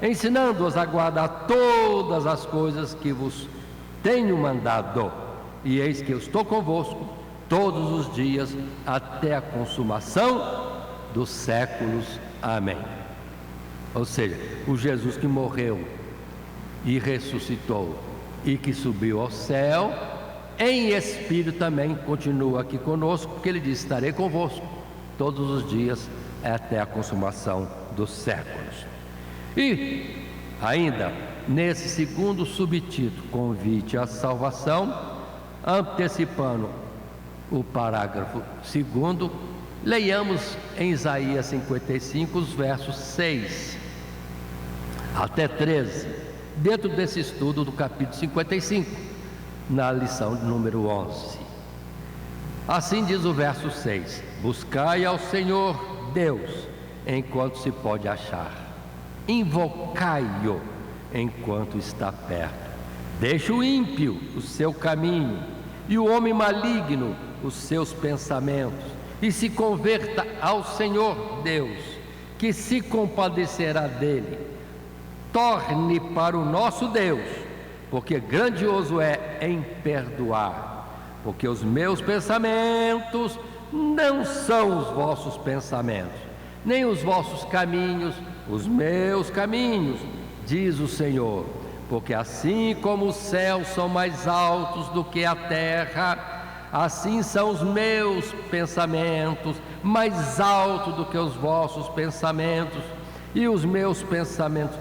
ensinando-os a guardar todas as coisas que vos tenho mandado. E eis que eu estou convosco todos os dias, até a consumação dos séculos. Amém. Ou seja, o Jesus que morreu e ressuscitou e que subiu ao céu, em espírito também continua aqui conosco, porque ele diz: estarei convosco todos os dias até a consumação dos séculos. E ainda nesse segundo subtítulo, convite à salvação, antecipando o parágrafo 2º, leiamos em Isaías 55 os versos 6 até 13, dentro desse estudo do capítulo 55, na lição número 11. Assim diz o verso 6: buscai ao Senhor Deus enquanto se pode achar, invocai-o enquanto está perto. Deixe o ímpio o seu caminho e o homem maligno os seus pensamentos, e se converta ao Senhor Deus, que se compadecerá dele. Torne para o nosso Deus, porque grandioso é em perdoar. Porque os meus pensamentos não são os vossos pensamentos, nem os vossos caminhos os meus caminhos, diz o Senhor. Porque assim como os céus são mais altos do que a terra, assim são os meus pensamentos mais altos do que os vossos pensamentos, e os meus pensamentos,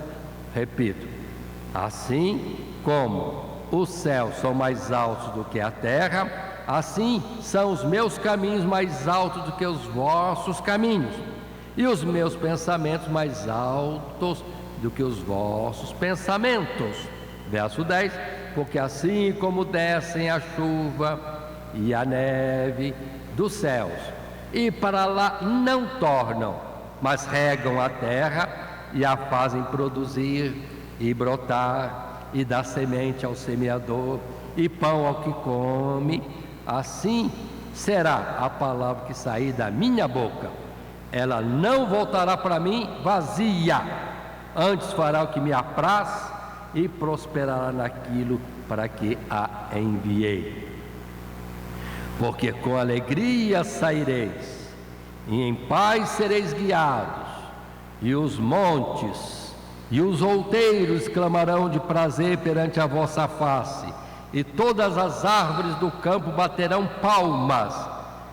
repito, assim como os céus são mais altos do que a terra, assim são os meus caminhos mais altos do que os vossos caminhos, e os meus pensamentos mais altos do que os vossos pensamentos. Verso 10: porque assim como descem a chuva e a neve dos céus, e para lá não tornam, mas regam a terra e a fazem produzir e brotar, e dá semente ao semeador e pão ao que come, assim será a palavra que sair da minha boca. Ela não voltará para mim vazia, antes fará o que me apraz e prosperará naquilo para que a enviei. Porque com alegria saireis, e em paz sereis guiados, e os montes e os outeiros clamarão de prazer perante a vossa face, e todas as árvores do campo baterão palmas.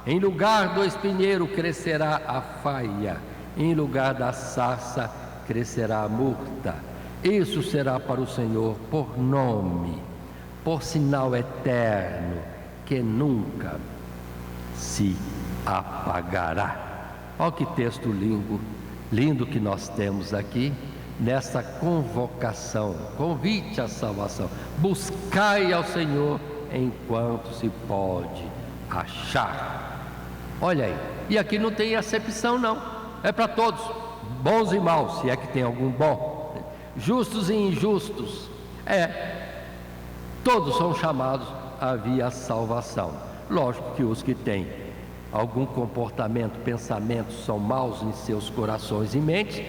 Em lugar do espinheiro crescerá a faia, em lugar da sarça crescerá a murta. Isso será para o Senhor por nome, por sinal eterno, que nunca se apagará. Olha que texto lindo que nós temos aqui, nessa convocação, convite à salvação. Buscai ao Senhor enquanto se pode achar. Olha aí, e aqui não tem acepção não, é para todos, bons e maus, se é que tem algum bom, justos e injustos, todos são chamados a via salvação. Lógico que os que têm algum comportamento, pensamentos são maus em seus corações e mentes,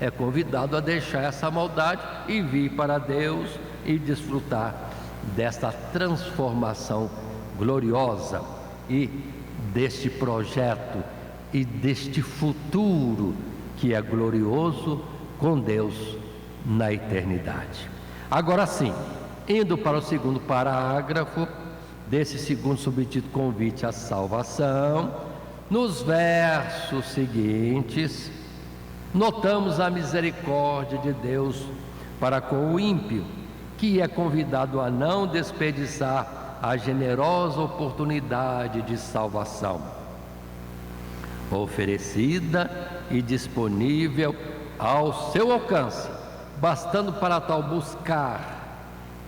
é convidado a deixar essa maldade e vir para Deus e desfrutar desta transformação gloriosa e deste projeto e deste futuro que é glorioso com Deus na eternidade. Agora sim, indo para o segundo parágrafo desse segundo subtítulo, convite à salvação, nos versos seguintes, notamos a misericórdia de Deus para com o ímpio, que é convidado a não desperdiçar a generosa oportunidade de salvação, oferecida e disponível ao seu alcance, bastando para tal buscar,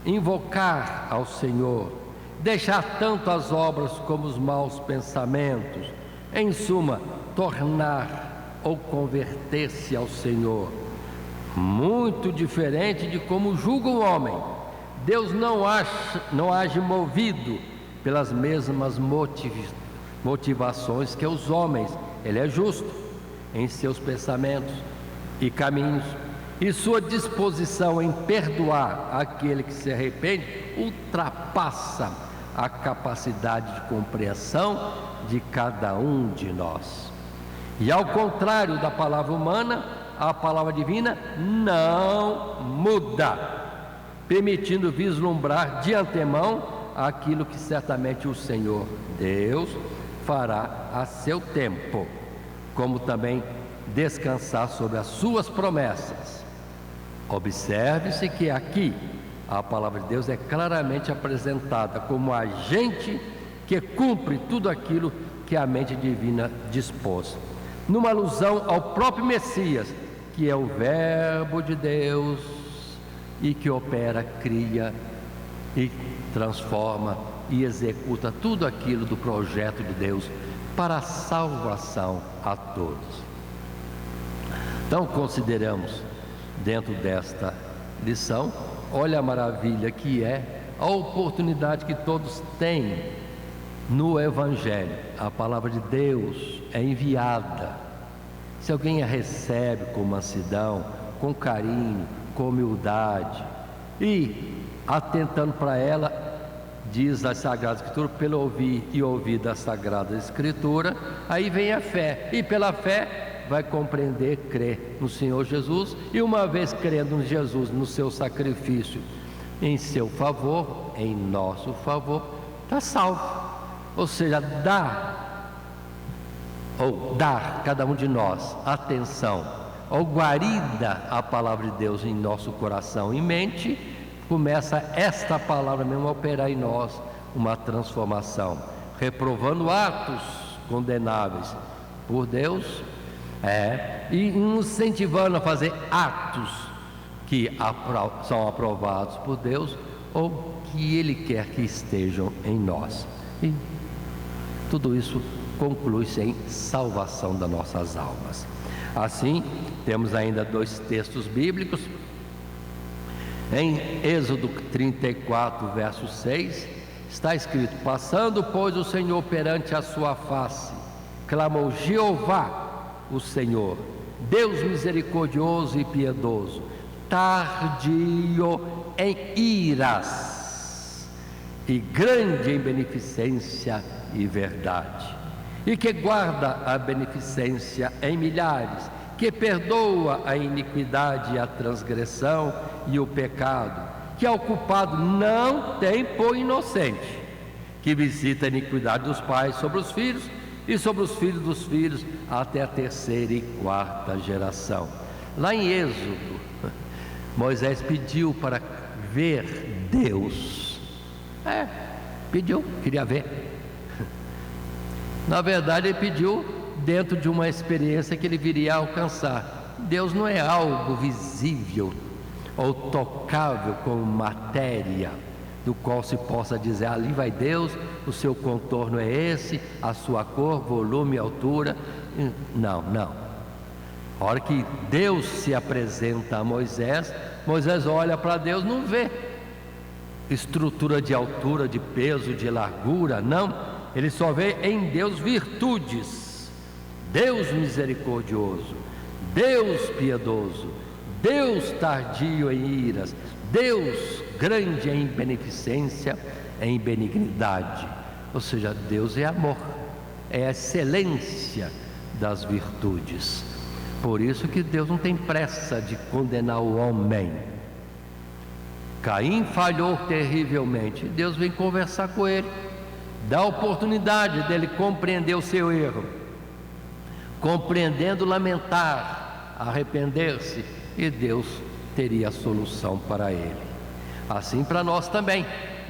invocar ao Senhor, deixar tanto as obras como os maus pensamentos, em suma, tornar ou converter-se ao Senhor. Muito diferente de como julga o homem. Deus não age movido pelas mesmas motivações que os homens. Ele é justo em seus pensamentos e caminhos, e sua disposição em perdoar aquele que se arrepende ultrapassa a capacidade de compreensão de cada um de nós. E ao contrário da palavra humana, a palavra divina não muda, permitindo vislumbrar de antemão aquilo que certamente o Senhor Deus fará a seu tempo, como também descansar sobre as suas promessas. Observe-se que aqui a palavra de Deus é claramente apresentada como agente que cumpre tudo aquilo que a mente divina dispôs, numa alusão ao próprio Messias, que é o Verbo de Deus e que opera, cria e transforma e executa tudo aquilo do projeto de Deus para a salvação a todos. Então consideramos dentro desta lição, olha a maravilha que é a oportunidade que todos têm no Evangelho. A palavra de Deus é enviada. Se alguém a recebe com mansidão, com carinho, com humildade e atentando para ela, diz a Sagrada Escritura, pelo ouvir e ouvir da Sagrada Escritura, aí vem a fé, e pela fé vai compreender, crer no Senhor Jesus, e uma vez crendo em Jesus, no seu sacrifício em seu favor, em nosso favor, está salvo. Ou seja, dar cada um de nós atenção ou guarida a palavra de Deus em nosso coração e mente, começa esta palavra mesmo a operar em nós uma transformação, reprovando atos condenáveis por Deus, e nos incentivando a fazer atos que são aprovados por Deus ou que Ele quer que estejam em nós. E tudo isso conclui-se em salvação das nossas almas. Assim, temos ainda dois textos bíblicos. Em Êxodo 34, verso 6, está escrito: passando, pois, o Senhor perante a sua face, clamou Jeová, o Senhor, Deus misericordioso e piedoso, tardio em iras e grande em beneficência e verdade, e que guarda a beneficência em milhares, que perdoa a iniquidade e a transgressão e o pecado, que ao culpado não tem por inocente, que visita a iniquidade dos pais sobre os filhos e sobre os filhos dos filhos até a terceira e quarta geração. Lá em Êxodo, Moisés pediu para ver Deus. Pediu, queria ver. Na verdade, ele pediu dentro de uma experiência que ele viria a alcançar. Deus não é algo visível ou tocável como matéria, do qual se possa dizer, ali vai Deus, o seu contorno é esse, a sua cor, volume e altura. Não. A hora que Deus se apresenta a Moisés, Moisés olha para Deus, não vê estrutura de altura, de peso, de largura, não. Ele só vê em Deus virtudes. Deus misericordioso, Deus piedoso, Deus tardio em iras, Deus grande em beneficência, em benignidade. Ou seja, Deus é amor, é a excelência das virtudes. Por isso que Deus não tem pressa de condenar o homem. Caim falhou terrivelmente, Deus vem conversar com ele, dá a oportunidade dele compreender o seu erro, compreendendo, lamentar, arrepender-se, e Deus teria a solução para ele. Assim para nós também,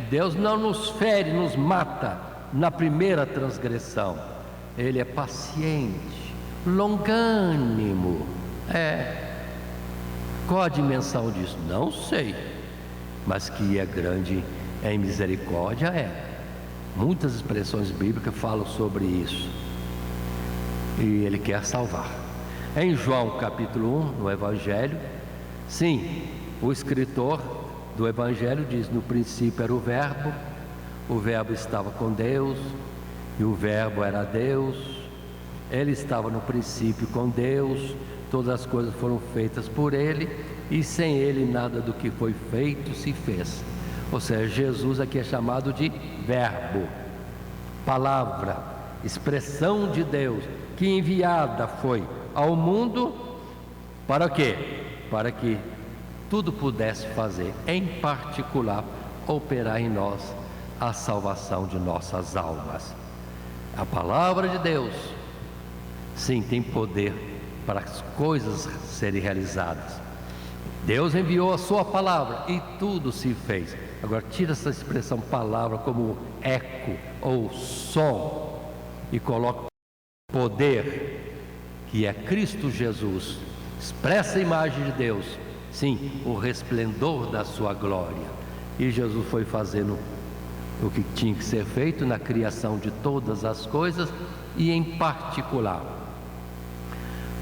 Deus não nos fere, nos mata na primeira transgressão. Ele é paciente, longânimo. Qual a dimensão disso? Não sei, mas que é grande em misericórdia Muitas expressões bíblicas falam sobre isso. E Ele quer salvar. Em João capítulo 1, no Evangelho, sim, o escritor do Evangelho diz: no princípio era o Verbo estava com Deus, e o Verbo era Deus, Ele estava no princípio com Deus, todas as coisas foram feitas por Ele, e sem Ele nada do que foi feito se fez. Ou seja, Jesus aqui é chamado de Verbo, palavra, expressão de Deus, que enviada foi ao mundo para quê? Para que tudo pudesse fazer, em particular, operar em nós a salvação de nossas almas. A palavra de Deus, sim, tem poder para as coisas serem realizadas. Deus enviou a sua palavra e tudo se fez. Agora tira essa expressão palavra como eco ou som e coloca poder, que é Cristo Jesus, expressa a imagem de Deus, sim, o resplendor da sua glória. E Jesus foi fazendo o que tinha que ser feito na criação de todas as coisas, e em particular,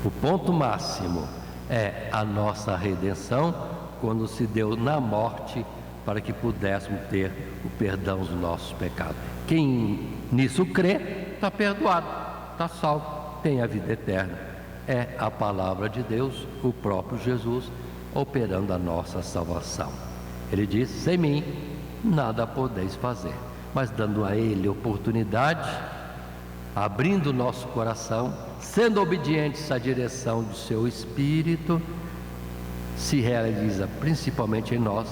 o ponto máximo é a nossa redenção, quando se deu na morte para que pudéssemos ter o perdão dos nossos pecados. Quem nisso crê, está perdoado, está salvo, tem a vida eterna. É a palavra de Deus, o próprio Jesus, operando a nossa salvação. Ele diz: sem mim nada podeis fazer, mas dando a Ele oportunidade, abrindo o nosso coração, sendo obedientes à direção do seu Espírito, se realiza principalmente em nós,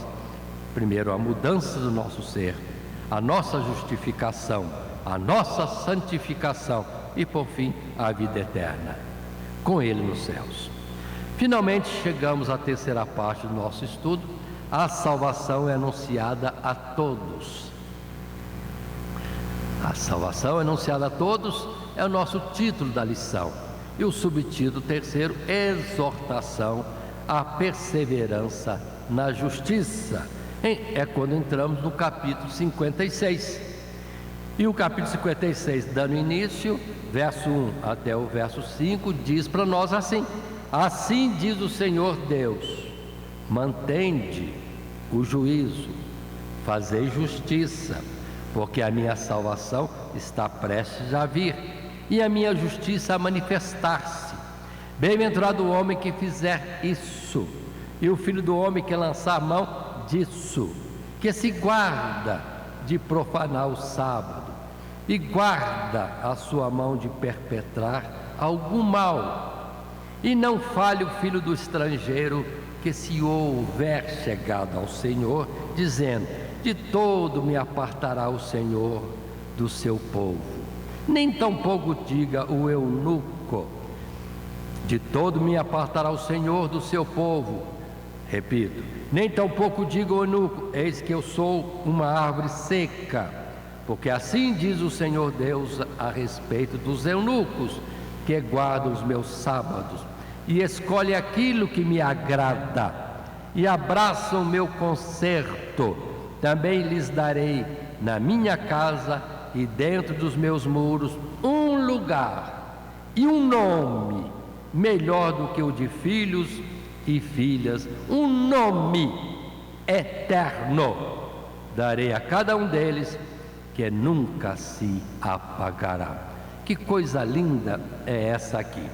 primeiro a mudança do nosso ser, a nossa justificação, a nossa santificação e por fim a vida eterna, com Ele nos céus. Finalmente chegamos à terceira parte do nosso estudo. A salvação é anunciada a todos. A salvação é anunciada a todos é o nosso título da lição. E o subtítulo terceiro, exortação à perseverança na justiça. É quando entramos no capítulo 56. E o capítulo 56, dando início, verso 1 até o verso 5, diz para nós assim: assim diz o Senhor Deus, mantende o juízo, fazei justiça, porque a minha salvação está prestes a vir, e a minha justiça a manifestar-se. Bem-aventurado o homem que fizer isso, e o filho do homem que lançar mão disso, que se guarda de profanar o sábado, e guarda a sua mão de perpetrar algum mal, E não fale o filho do estrangeiro que se houver chegado ao Senhor, dizendo: de todo me apartará o Senhor do seu povo. Nem tampouco diga o eunuco: de todo me apartará o Senhor do seu povo. Repito, nem tampouco diga o eunuco: eis que eu sou uma árvore seca, porque assim diz o Senhor Deus a respeito dos eunucos que guardam os meus sábados e escolhe aquilo que me agrada e abraçam o meu concerto. Também lhes darei na minha casa e dentro dos meus muros um lugar e um nome melhor do que o de filhos e filhas, um nome eterno darei a cada um deles, que nunca se apagará. Que coisa linda é essa aqui!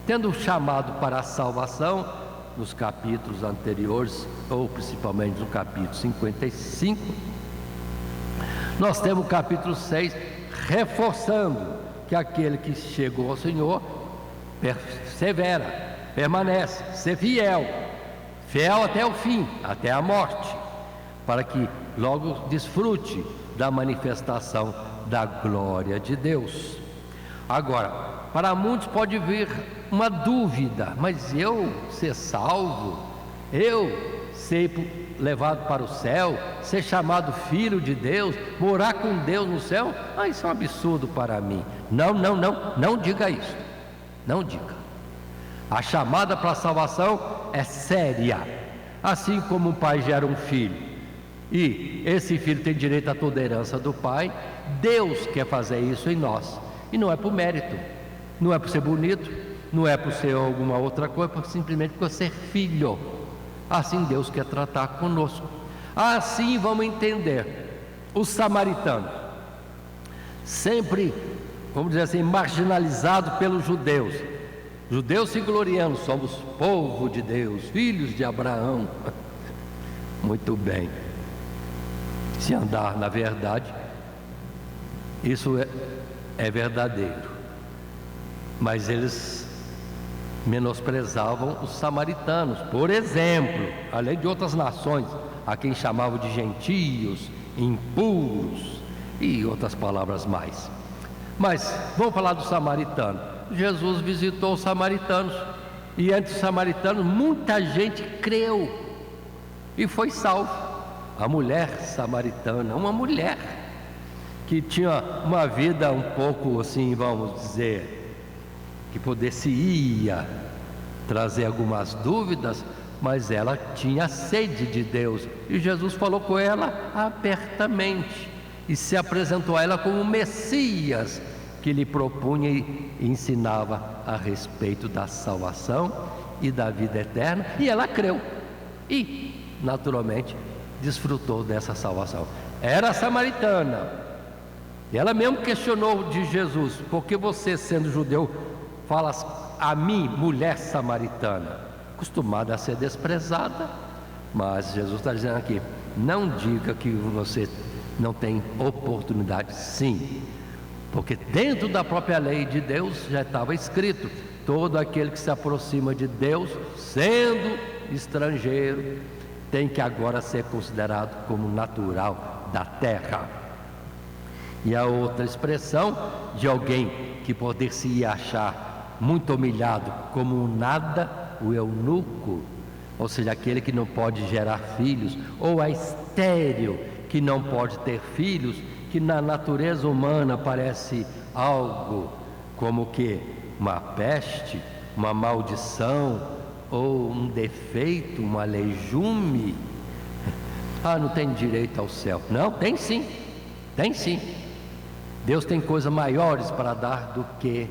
Tendo chamado para a salvação nos capítulos anteriores, ou principalmente no capítulo 55, nós temos o capítulo 6 reforçando que aquele que chegou ao Senhor persevera, permanece, ser fiel até o fim, até a morte, para que logo desfrute da manifestação da glória de Deus. Agora, para muitos pode vir uma dúvida: mas eu ser salvo, eu ser levado para o céu, ser chamado filho de Deus, morar com Deus no céu, isso é um absurdo para mim. Não diga isso, não diga. A chamada para a salvação é séria. Assim como um pai gera um filho e esse filho tem direito a toda a herança do pai, Deus quer fazer isso em nós, e não é por mérito, não é por ser bonito, não é por ser alguma outra coisa, é simplesmente por ser filho. Assim Deus quer tratar conosco. Assim vamos entender os samaritanos, sempre, vamos dizer assim, marginalizados pelos judeus. Judeus se gloriando: somos povo de Deus, filhos de Abraão. Muito bem. Se andar na verdade, isso é verdadeiro. Mas eles menosprezavam os samaritanos, por exemplo, além de outras nações, a quem chamavam de gentios, impuros e outras palavras mais. Mas vamos falar do samaritano. Jesus visitou os samaritanos, e entre os samaritanos muita gente creu e foi salvo. A mulher samaritana, uma mulher que tinha uma vida um pouco assim, vamos dizer, que poderia trazer algumas dúvidas, mas ela tinha sede de Deus, e Jesus falou com ela abertamente e se apresentou a ela como o Messias, que lhe propunha e ensinava a respeito da salvação e da vida eterna, e ela creu e naturalmente desfrutou dessa salvação. Era samaritana, e ela mesmo questionou de Jesus: por que você, sendo judeu, falas a mim, mulher samaritana? Acostumada a ser desprezada. Mas Jesus está dizendo aqui: não diga que você não tem oportunidade. Sim, porque dentro da própria lei de Deus já estava escrito: todo aquele que se aproxima de Deus, sendo estrangeiro, tem que agora ser considerado como natural da terra. E a outra expressão de alguém que poder-se achar muito humilhado como um nada, o eunuco, ou seja, aquele que não pode gerar filhos, ou a estéril, que não pode ter filhos, que na natureza humana parece algo como que uma peste, uma maldição, ou um defeito, uma legume. Não tem direito ao céu. Não, tem sim, tem sim. Deus tem coisas maiores para dar do que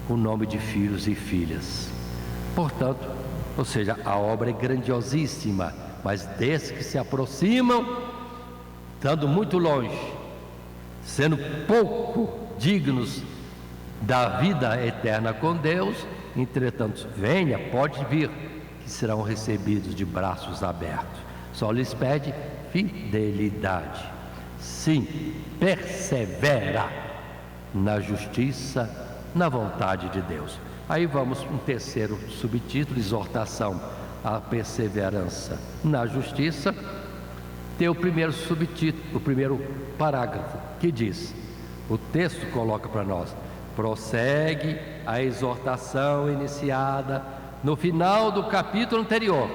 o nome de filhos e filhas. Portanto, ou seja, a obra é grandiosíssima, mas desses que se aproximam, estando muito longe, sendo pouco dignos da vida eterna com Deus, entretanto, venha, pode vir, que serão recebidos de braços abertos. Só lhes pede fidelidade. Sim, persevera na justiça, na vontade de Deus. Aí vamos um terceiro subtítulo, exortação à perseverança na justiça. Tem o primeiro subtítulo, o primeiro parágrafo, que diz, o texto coloca para nós: prossegue a exortação iniciada no final do capítulo anterior,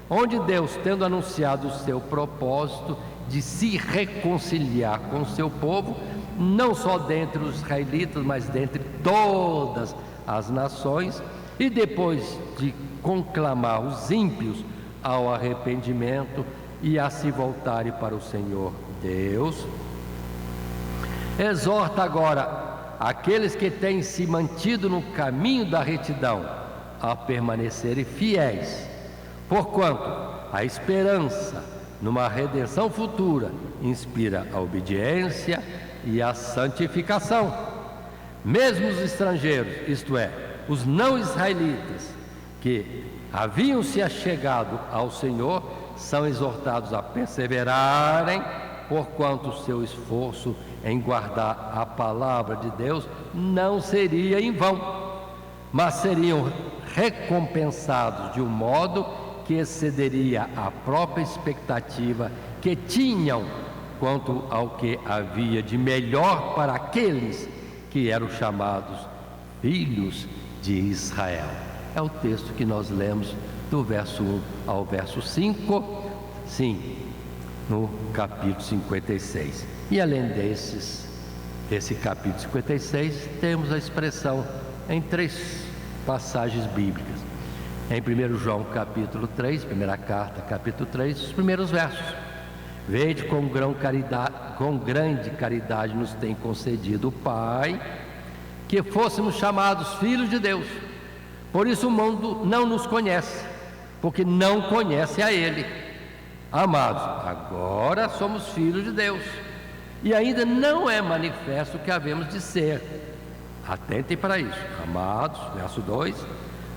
onde Deus, tendo anunciado o seu propósito de se reconciliar com o seu povo, não só dentre os israelitas, mas dentre todas as nações, e depois de conclamar os ímpios ao arrependimento e a se voltarem para o Senhor Deus, exorta agora aqueles que têm se mantido no caminho da retidão a permanecerem fiéis, porquanto a esperança numa redenção futura inspira a obediência e a santificação. Mesmo os estrangeiros, isto é, os não israelitas, que haviam se achegado ao Senhor, são exortados a perseverarem, porquanto o seu esforço em guardar a palavra de Deus não seria em vão, mas seriam recompensados de um modo que excederia a própria expectativa que tinham quanto ao que havia de melhor para aqueles que eram chamados filhos de Israel. É o texto que nós lemos do verso 1 ao verso 5, sim, no capítulo 56. E além desse capítulo 56, temos a expressão em 3 passagens bíblicas. Em 1 João capítulo 3, primeira carta, capítulo 3, os primeiros versos: vede com grande caridade nos tem concedido o Pai, que fôssemos chamados filhos de Deus. Por isso o mundo não nos conhece, porque não conhece a Ele. Amados, agora somos filhos de Deus, e ainda não é manifesto o que havemos de ser. Atentem para isso. Amados, verso 2,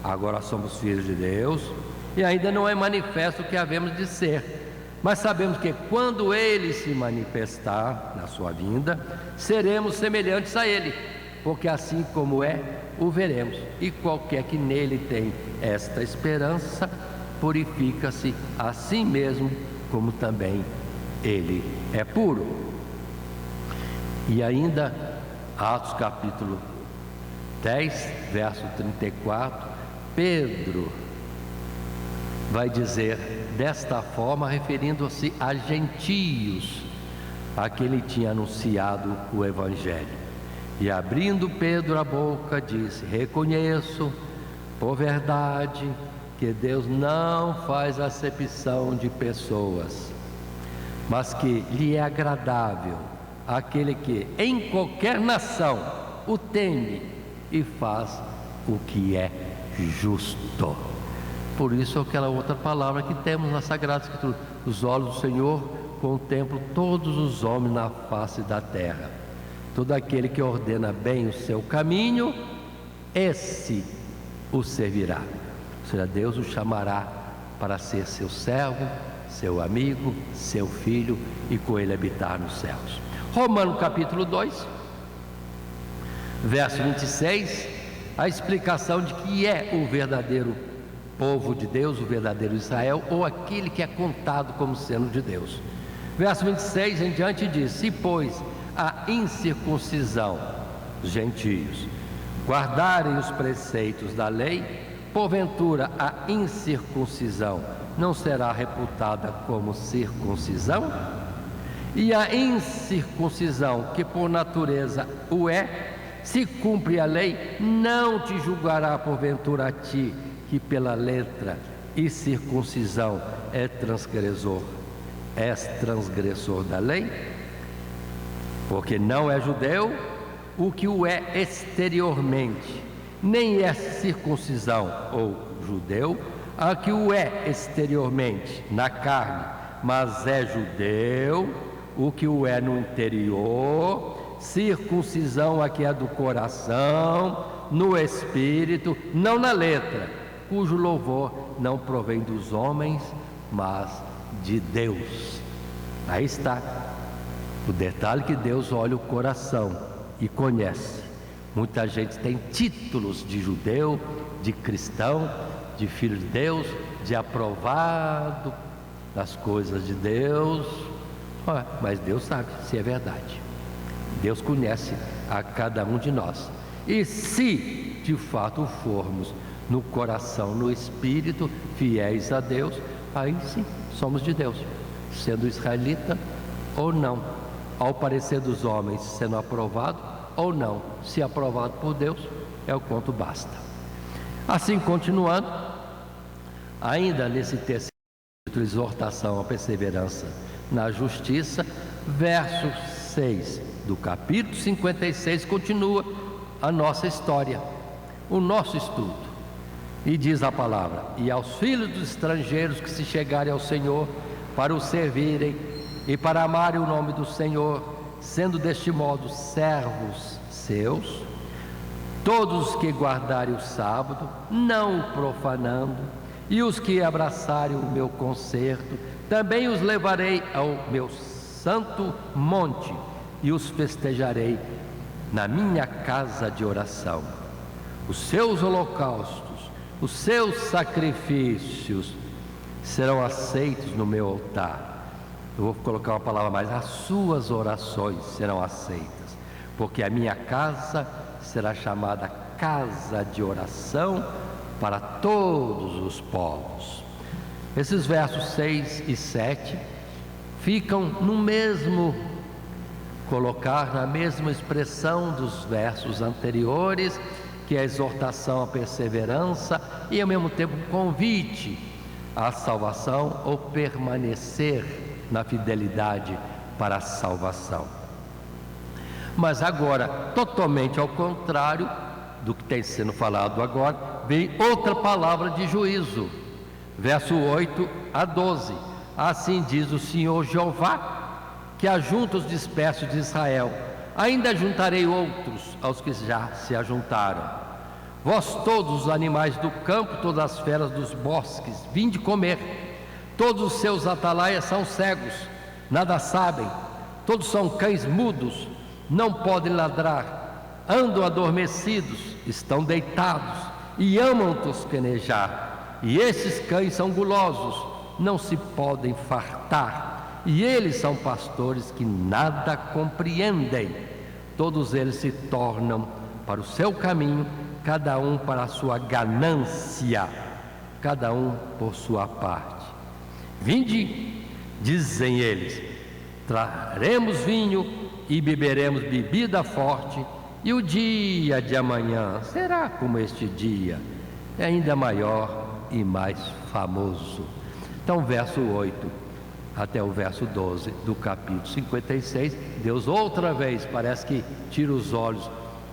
agora somos filhos de Deus, e ainda não é manifesto o que havemos de ser. Mas sabemos que quando Ele se manifestar na sua vinda, seremos semelhantes a Ele, porque assim como é, o veremos. E qualquer que nele tem esta esperança, purifica-se a si mesmo, como também Ele é puro. E ainda, Atos capítulo 10, verso 34, Pedro vai dizer desta forma, referindo-se a gentios, a que ele tinha anunciado o Evangelho. E abrindo Pedro a boca, disse: reconheço, por verdade, que Deus não faz acepção de pessoas, mas que lhe é agradável aquele que em qualquer nação o teme e faz o que é justo. Por isso aquela outra palavra que temos na Sagrada Escritura: os olhos do Senhor contemplam todos os homens na face da terra. Todo aquele que ordena bem o seu caminho, esse o servirá. Ou seja, Deus o chamará para ser seu servo, seu amigo, seu filho, e com ele habitar nos céus. Romanos capítulo 2, verso 26, a explicação de que é o verdadeiro povo de Deus, o verdadeiro Israel, ou aquele que é contado como sendo de Deus. Verso 26 em diante diz: se pois a incircuncisão, os gentios, guardarem os preceitos da lei, porventura a incircuncisão não será reputada como circuncisão? E a incircuncisão, que por natureza o é, se cumpre a lei, não te julgará porventura a ti, que pela letra e circuncisão és transgressor da lei? Porque não é judeu o que o é exteriormente, nem é circuncisão ou judeu a que o é exteriormente, na carne, mas é judeu o que o é no interior, circuncisão a que é do coração, no espírito, não na letra, cujo louvor não provém dos homens, mas de Deus. Aí está o detalhe, que Deus olha o coração e conhece. Muita gente tem títulos de judeu, de cristão, de filho de Deus, de aprovado das coisas de Deus. Mas Deus sabe se é verdade. Deus conhece a cada um de nós. E se de fato formos no coração, no espírito, fiéis a Deus, aí sim somos de Deus, sendo israelita ou não, ao parecer dos homens sendo aprovado ou não, se aprovado por Deus, é o quanto basta. Assim, continuando, ainda nesse terceiro título, exortação à perseverança na justiça, verso 6 do capítulo 56, continua a nossa história, o nosso estudo. E diz a palavra: e aos filhos dos estrangeiros que se chegarem ao Senhor para o servirem e para amarem o nome do Senhor, sendo deste modo servos seus, todos os que guardarem o sábado, não o profanando, e os que abraçarem o meu concerto, também os levarei ao meu santo monte e os festejarei na minha casa de oração. Os seus holocaustos, os seus sacrifícios serão aceitos no meu altar. Eu vou colocar uma palavra mais: as suas orações serão aceitas, porque a minha casa será chamada casa de oração para todos os povos. Esses versos 6 e 7 ficam no mesmo colocar, na mesma expressão dos versos anteriores, que é a exortação à perseverança e ao mesmo tempo convite à salvação ou permanecer na fidelidade para a salvação. Mas agora, totalmente ao contrário do que tem sendo falado agora, vem outra palavra de juízo. Verso 8 a 12: assim diz o Senhor Jeová, que ajunta os dispersos de Israel, ainda juntarei outros aos que já se ajuntaram. Vós todos os animais do campo, todas as feras dos bosques, vinde comer. Todos os seus atalaias são cegos, nada sabem, todos são cães mudos, não podem ladrar, andam adormecidos, estão deitados e amam tosquenejar. E esses cães são gulosos, não se podem fartar, e eles são pastores que nada compreendem. Todos eles se tornam para o seu caminho, cada um para a sua ganância, cada um por sua parte. Vinde, dizem eles, traremos vinho e beberemos bebida forte, e o dia de amanhã será como este dia, ainda maior e mais famoso. Então, verso 8 até o verso 12 do capítulo 56, Deus outra vez parece que tira os olhos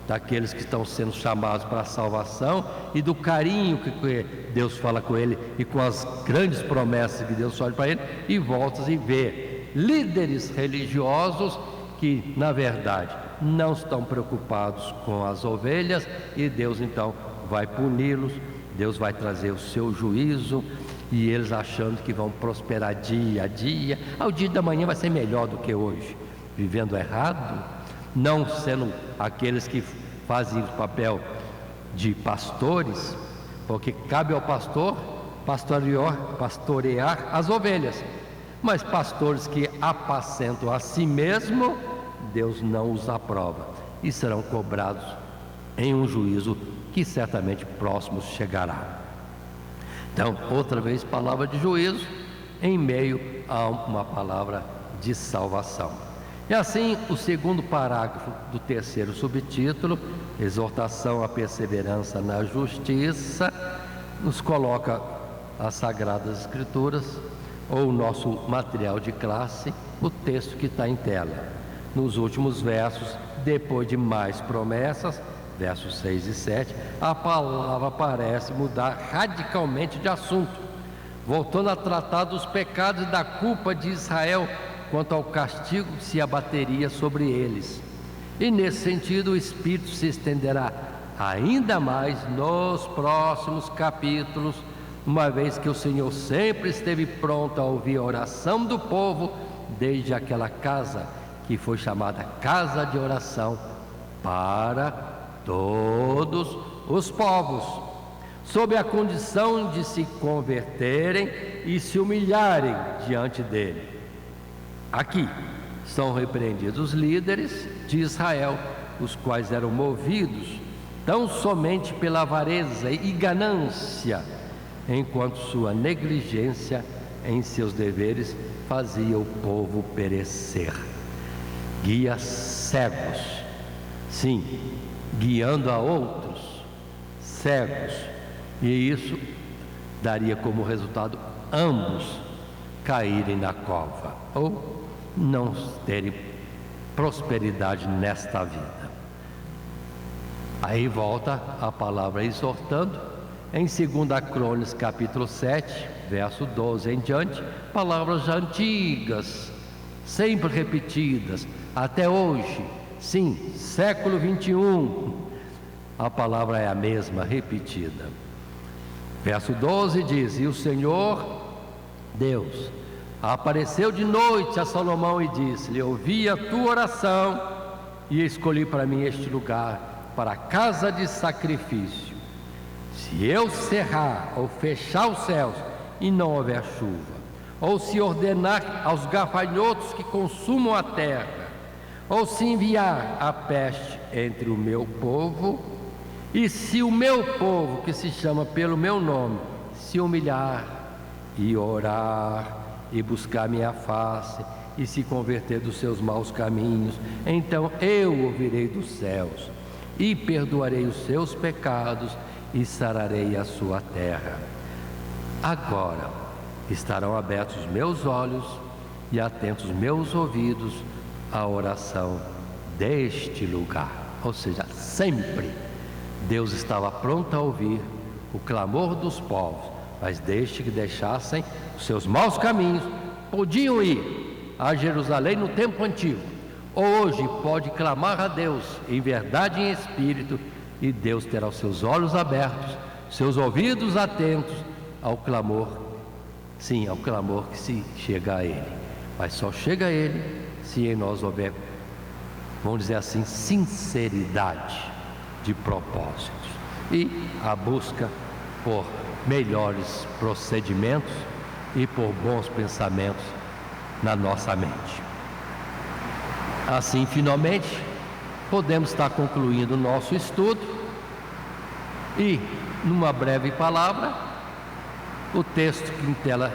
daqueles que estão sendo chamados para a salvação e do carinho que Deus fala com ele e com as grandes promessas que Deus fala para ele, e volta e vê líderes religiosos que na verdade não estão preocupados com as ovelhas, e Deus então vai puni-los, Deus vai trazer o seu juízo, e eles achando que vão prosperar dia a dia, ao dia da manhã vai ser melhor do que hoje, vivendo errado, não sendo aqueles que fazem o papel de pastores, porque cabe ao pastor pastorear as ovelhas, mas pastores que apacentam a si mesmo, Deus não os aprova e serão cobrados em um juízo que certamente próximo chegará. Então, outra vez, palavra de juízo em meio a uma palavra de salvação. E assim, o segundo parágrafo do terceiro subtítulo, exortação à perseverança na justiça, nos coloca as Sagradas Escrituras, ou o nosso material de classe, o texto que está em tela. Nos últimos versos, depois de mais promessas, versos 6 e 7, a palavra parece mudar radicalmente de assunto, voltando a tratar dos pecados e da culpa de Israel quanto ao castigo que se abateria sobre eles. E nesse sentido o Espírito se estenderá ainda mais nos próximos capítulos, uma vez que o Senhor sempre esteve pronto a ouvir a oração do povo, desde aquela casa que foi chamada casa de oração para todos os povos, sob a condição de se converterem e se humilharem diante dele. Aqui são repreendidos os líderes de Israel, os quais eram movidos tão somente pela avareza e ganância, enquanto sua negligência em seus deveres fazia o povo perecer. Guias cegos, sim, guiando a outros cegos, e isso daria como resultado ambos caírem na cova ou não terem prosperidade nesta vida. Aí volta a palavra exortando em 2 Crônicas capítulo 7, verso 12 em diante, palavras antigas, sempre repetidas, até hoje, sim, século 21, a palavra é a mesma, repetida. Verso 12 diz: e o Senhor Deus apareceu de noite a Salomão e disse-lhe: ouvi a tua oração e escolhi para mim este lugar, para a casa de sacrifício. Se eu cerrar ou fechar os céus e não houver chuva, ou se ordenar aos gafanhotos que consumam a terra, ou se enviar a peste entre o meu povo, e se o meu povo, que se chama pelo meu nome, se humilhar e orar e buscar minha face e se converter dos seus maus caminhos, então eu ouvirei dos céus e perdoarei os seus pecados e sararei a sua terra. Agora estarão abertos os meus olhos e atentos os meus ouvidos à oração deste lugar. Ou seja, sempre Deus estava pronto a ouvir o clamor dos povos, mas desde que deixassem os seus maus caminhos. Podiam ir a Jerusalém no tempo antigo, hoje pode clamar a Deus em verdade e em espírito, e Deus terá os seus olhos abertos, seus ouvidos atentos ao clamor, sim, ao clamor que se chega a Ele. Mas só chega a Ele se em nós houver, vamos dizer assim, sinceridade de propósitos e a busca por melhores procedimentos e por bons pensamentos na nossa mente. Assim, finalmente, podemos estar concluindo o nosso estudo e, numa breve palavra, o texto que em tela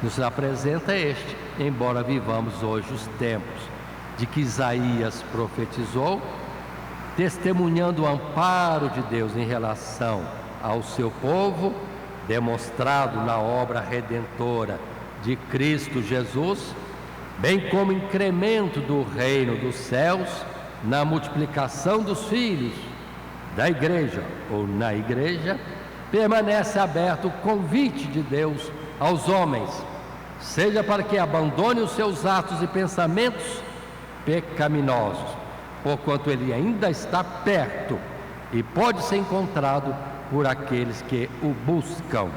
nos apresenta é este: embora vivamos hoje os tempos de que Isaías profetizou, testemunhando o amparo de Deus em relação ao seu povo, demonstrado na obra redentora de Cristo Jesus, bem como incremento do reino dos céus na multiplicação dos filhos da igreja ou na igreja, permanece aberto o convite de Deus aos homens, seja para que abandone os seus atos e pensamentos pecaminosos, porquanto ele ainda está perto e pode ser encontrado por aqueles que o buscam,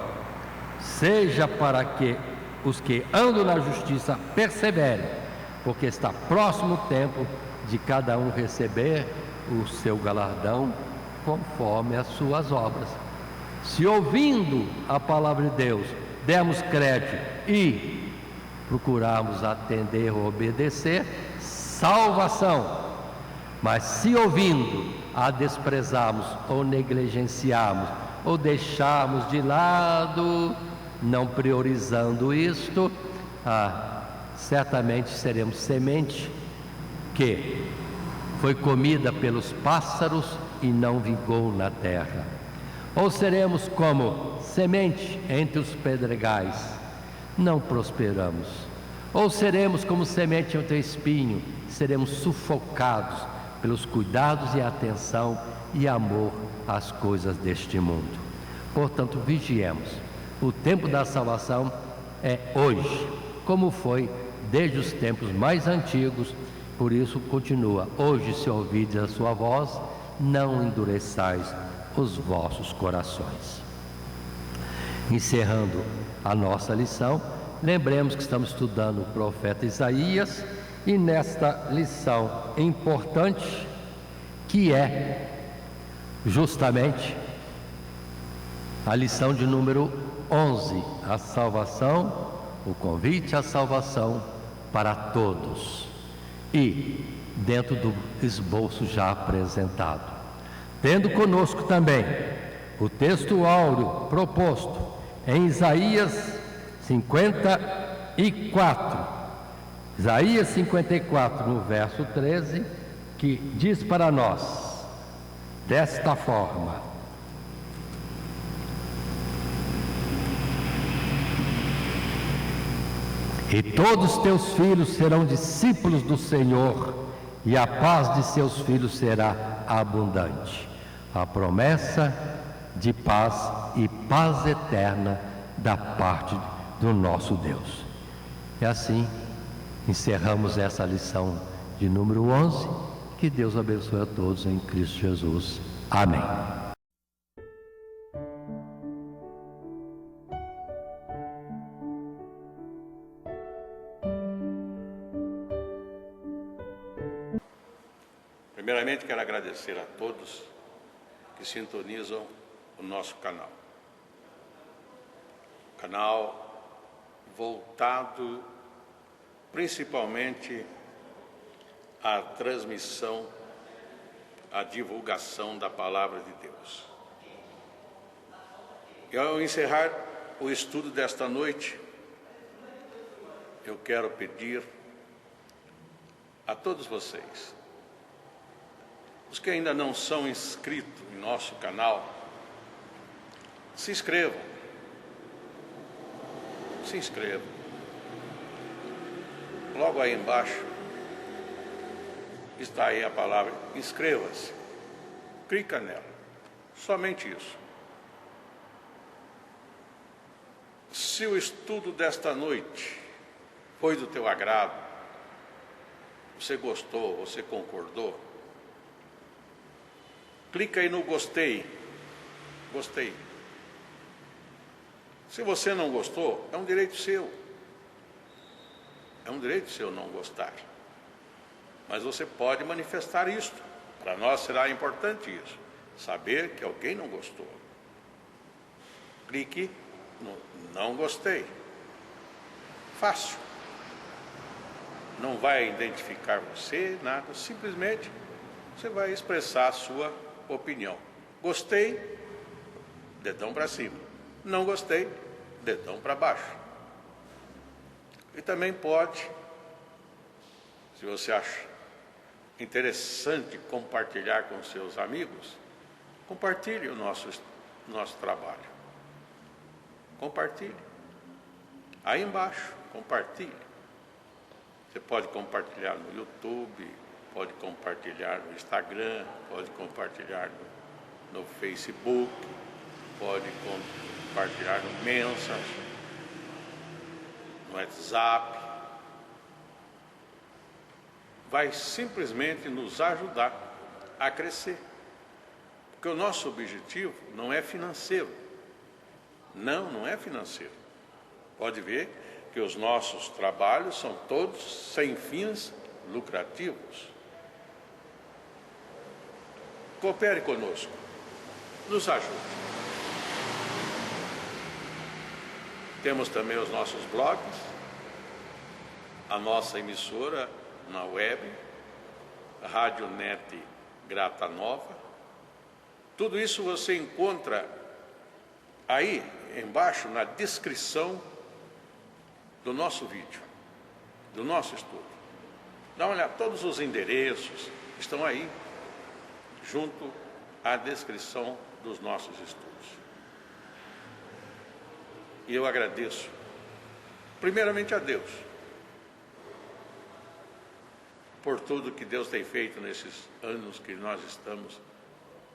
seja para que os que andam na justiça perseverem, porque está próximo o tempo de cada um receber o seu galardão conforme as suas obras. Se ouvindo a palavra de Deus dermos crédito e procurarmos atender ou obedecer, salvação. Mas se ouvindo a desprezarmos ou negligenciarmos ou deixarmos de lado, não priorizando isto, certamente seremos semente que foi comida pelos pássaros e não vingou na terra. Ou seremos como semente entre os pedregais, não prosperamos. Ou seremos como semente entre o espinho, seremos sufocados pelos cuidados e atenção e amor às coisas deste mundo. Portanto, vigiemos. O tempo da salvação é hoje, como foi desde os tempos mais antigos. Por isso continua: hoje, se ouvides a sua voz, não endureçais os vossos corações. Encerrando a nossa lição, lembremos que estamos estudando o profeta Isaías, e nesta lição importante, que é justamente a lição de número 11, a salvação, o convite à salvação para todos. E dentro do esboço já apresentado, tendo conosco também o texto áureo proposto em Isaías 54, Isaías 54, no verso 13, que diz para nós desta forma: e todos teus filhos serão discípulos do Senhor, e a paz de seus filhos será abundante. A promessa de paz e paz eterna da parte do nosso Deus. E assim encerramos essa lição de número 11. Que Deus abençoe a todos em Cristo Jesus. Amém. Primeiramente, quero agradecer a todos que sintonizam o nosso canal. Canal voltado principalmente à transmissão, à divulgação da Palavra de Deus. E ao encerrar o estudo desta noite, eu quero pedir a todos vocês, os que ainda não são inscritos em nosso canal, se inscrevam. Se inscrevam. Logo aí embaixo está aí a palavra inscreva-se. Clica nela. Somente isso. Se o estudo desta noite foi do teu agrado, você gostou, você concordou, clica aí no gostei. Gostei. Se você não gostou, é um direito seu. É um direito seu não gostar. Mas você pode manifestar isto. Para nós será importante isso. Saber que alguém não gostou. Clique no não gostei. Fácil. Não vai identificar você, nada. Simplesmente você vai expressar a sua opinião. Gostei, dedão para cima. Não gostei, dedão para baixo. E também pode, se você acha interessante compartilhar com seus amigos, compartilhe o nosso trabalho. Compartilhe. Aí embaixo, compartilhe. Você pode compartilhar no YouTube, pode compartilhar no Instagram, pode compartilhar no Facebook, pode compartilhar no Messenger, no WhatsApp. Vai simplesmente nos ajudar a crescer. Porque o nosso objetivo não é financeiro. Não é financeiro. Pode ver que os nossos trabalhos são todos sem fins lucrativos. Coopere conosco. Nos ajude. Temos também os nossos blogs, a nossa emissora na web, Rádio Net Grata Nova. Tudo isso você encontra aí embaixo na descrição do nosso vídeo, do nosso estudo. Dá uma olhada, todos os endereços estão aí, junto à descrição dos nossos estudos. E eu agradeço, primeiramente a Deus, por tudo que Deus tem feito nesses anos que nós estamos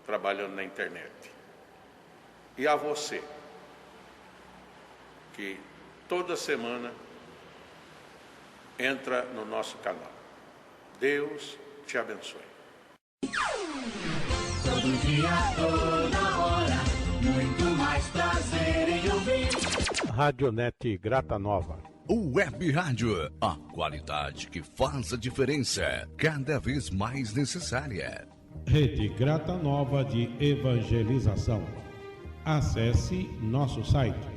trabalhando na internet. E a você, que toda semana entra no nosso canal. Deus te abençoe. Todo dia, toda hora, muito mais prazer em ouvir. Radionet Grata Nova. Web Rádio, a qualidade que faz a diferença, cada vez mais necessária. Rede Grata Nova de Evangelização. Acesse nosso site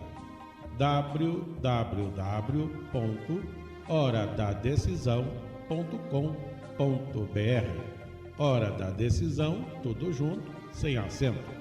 www.horadadecisão.com.br. Hora da Decisão, tudo junto, sem acento.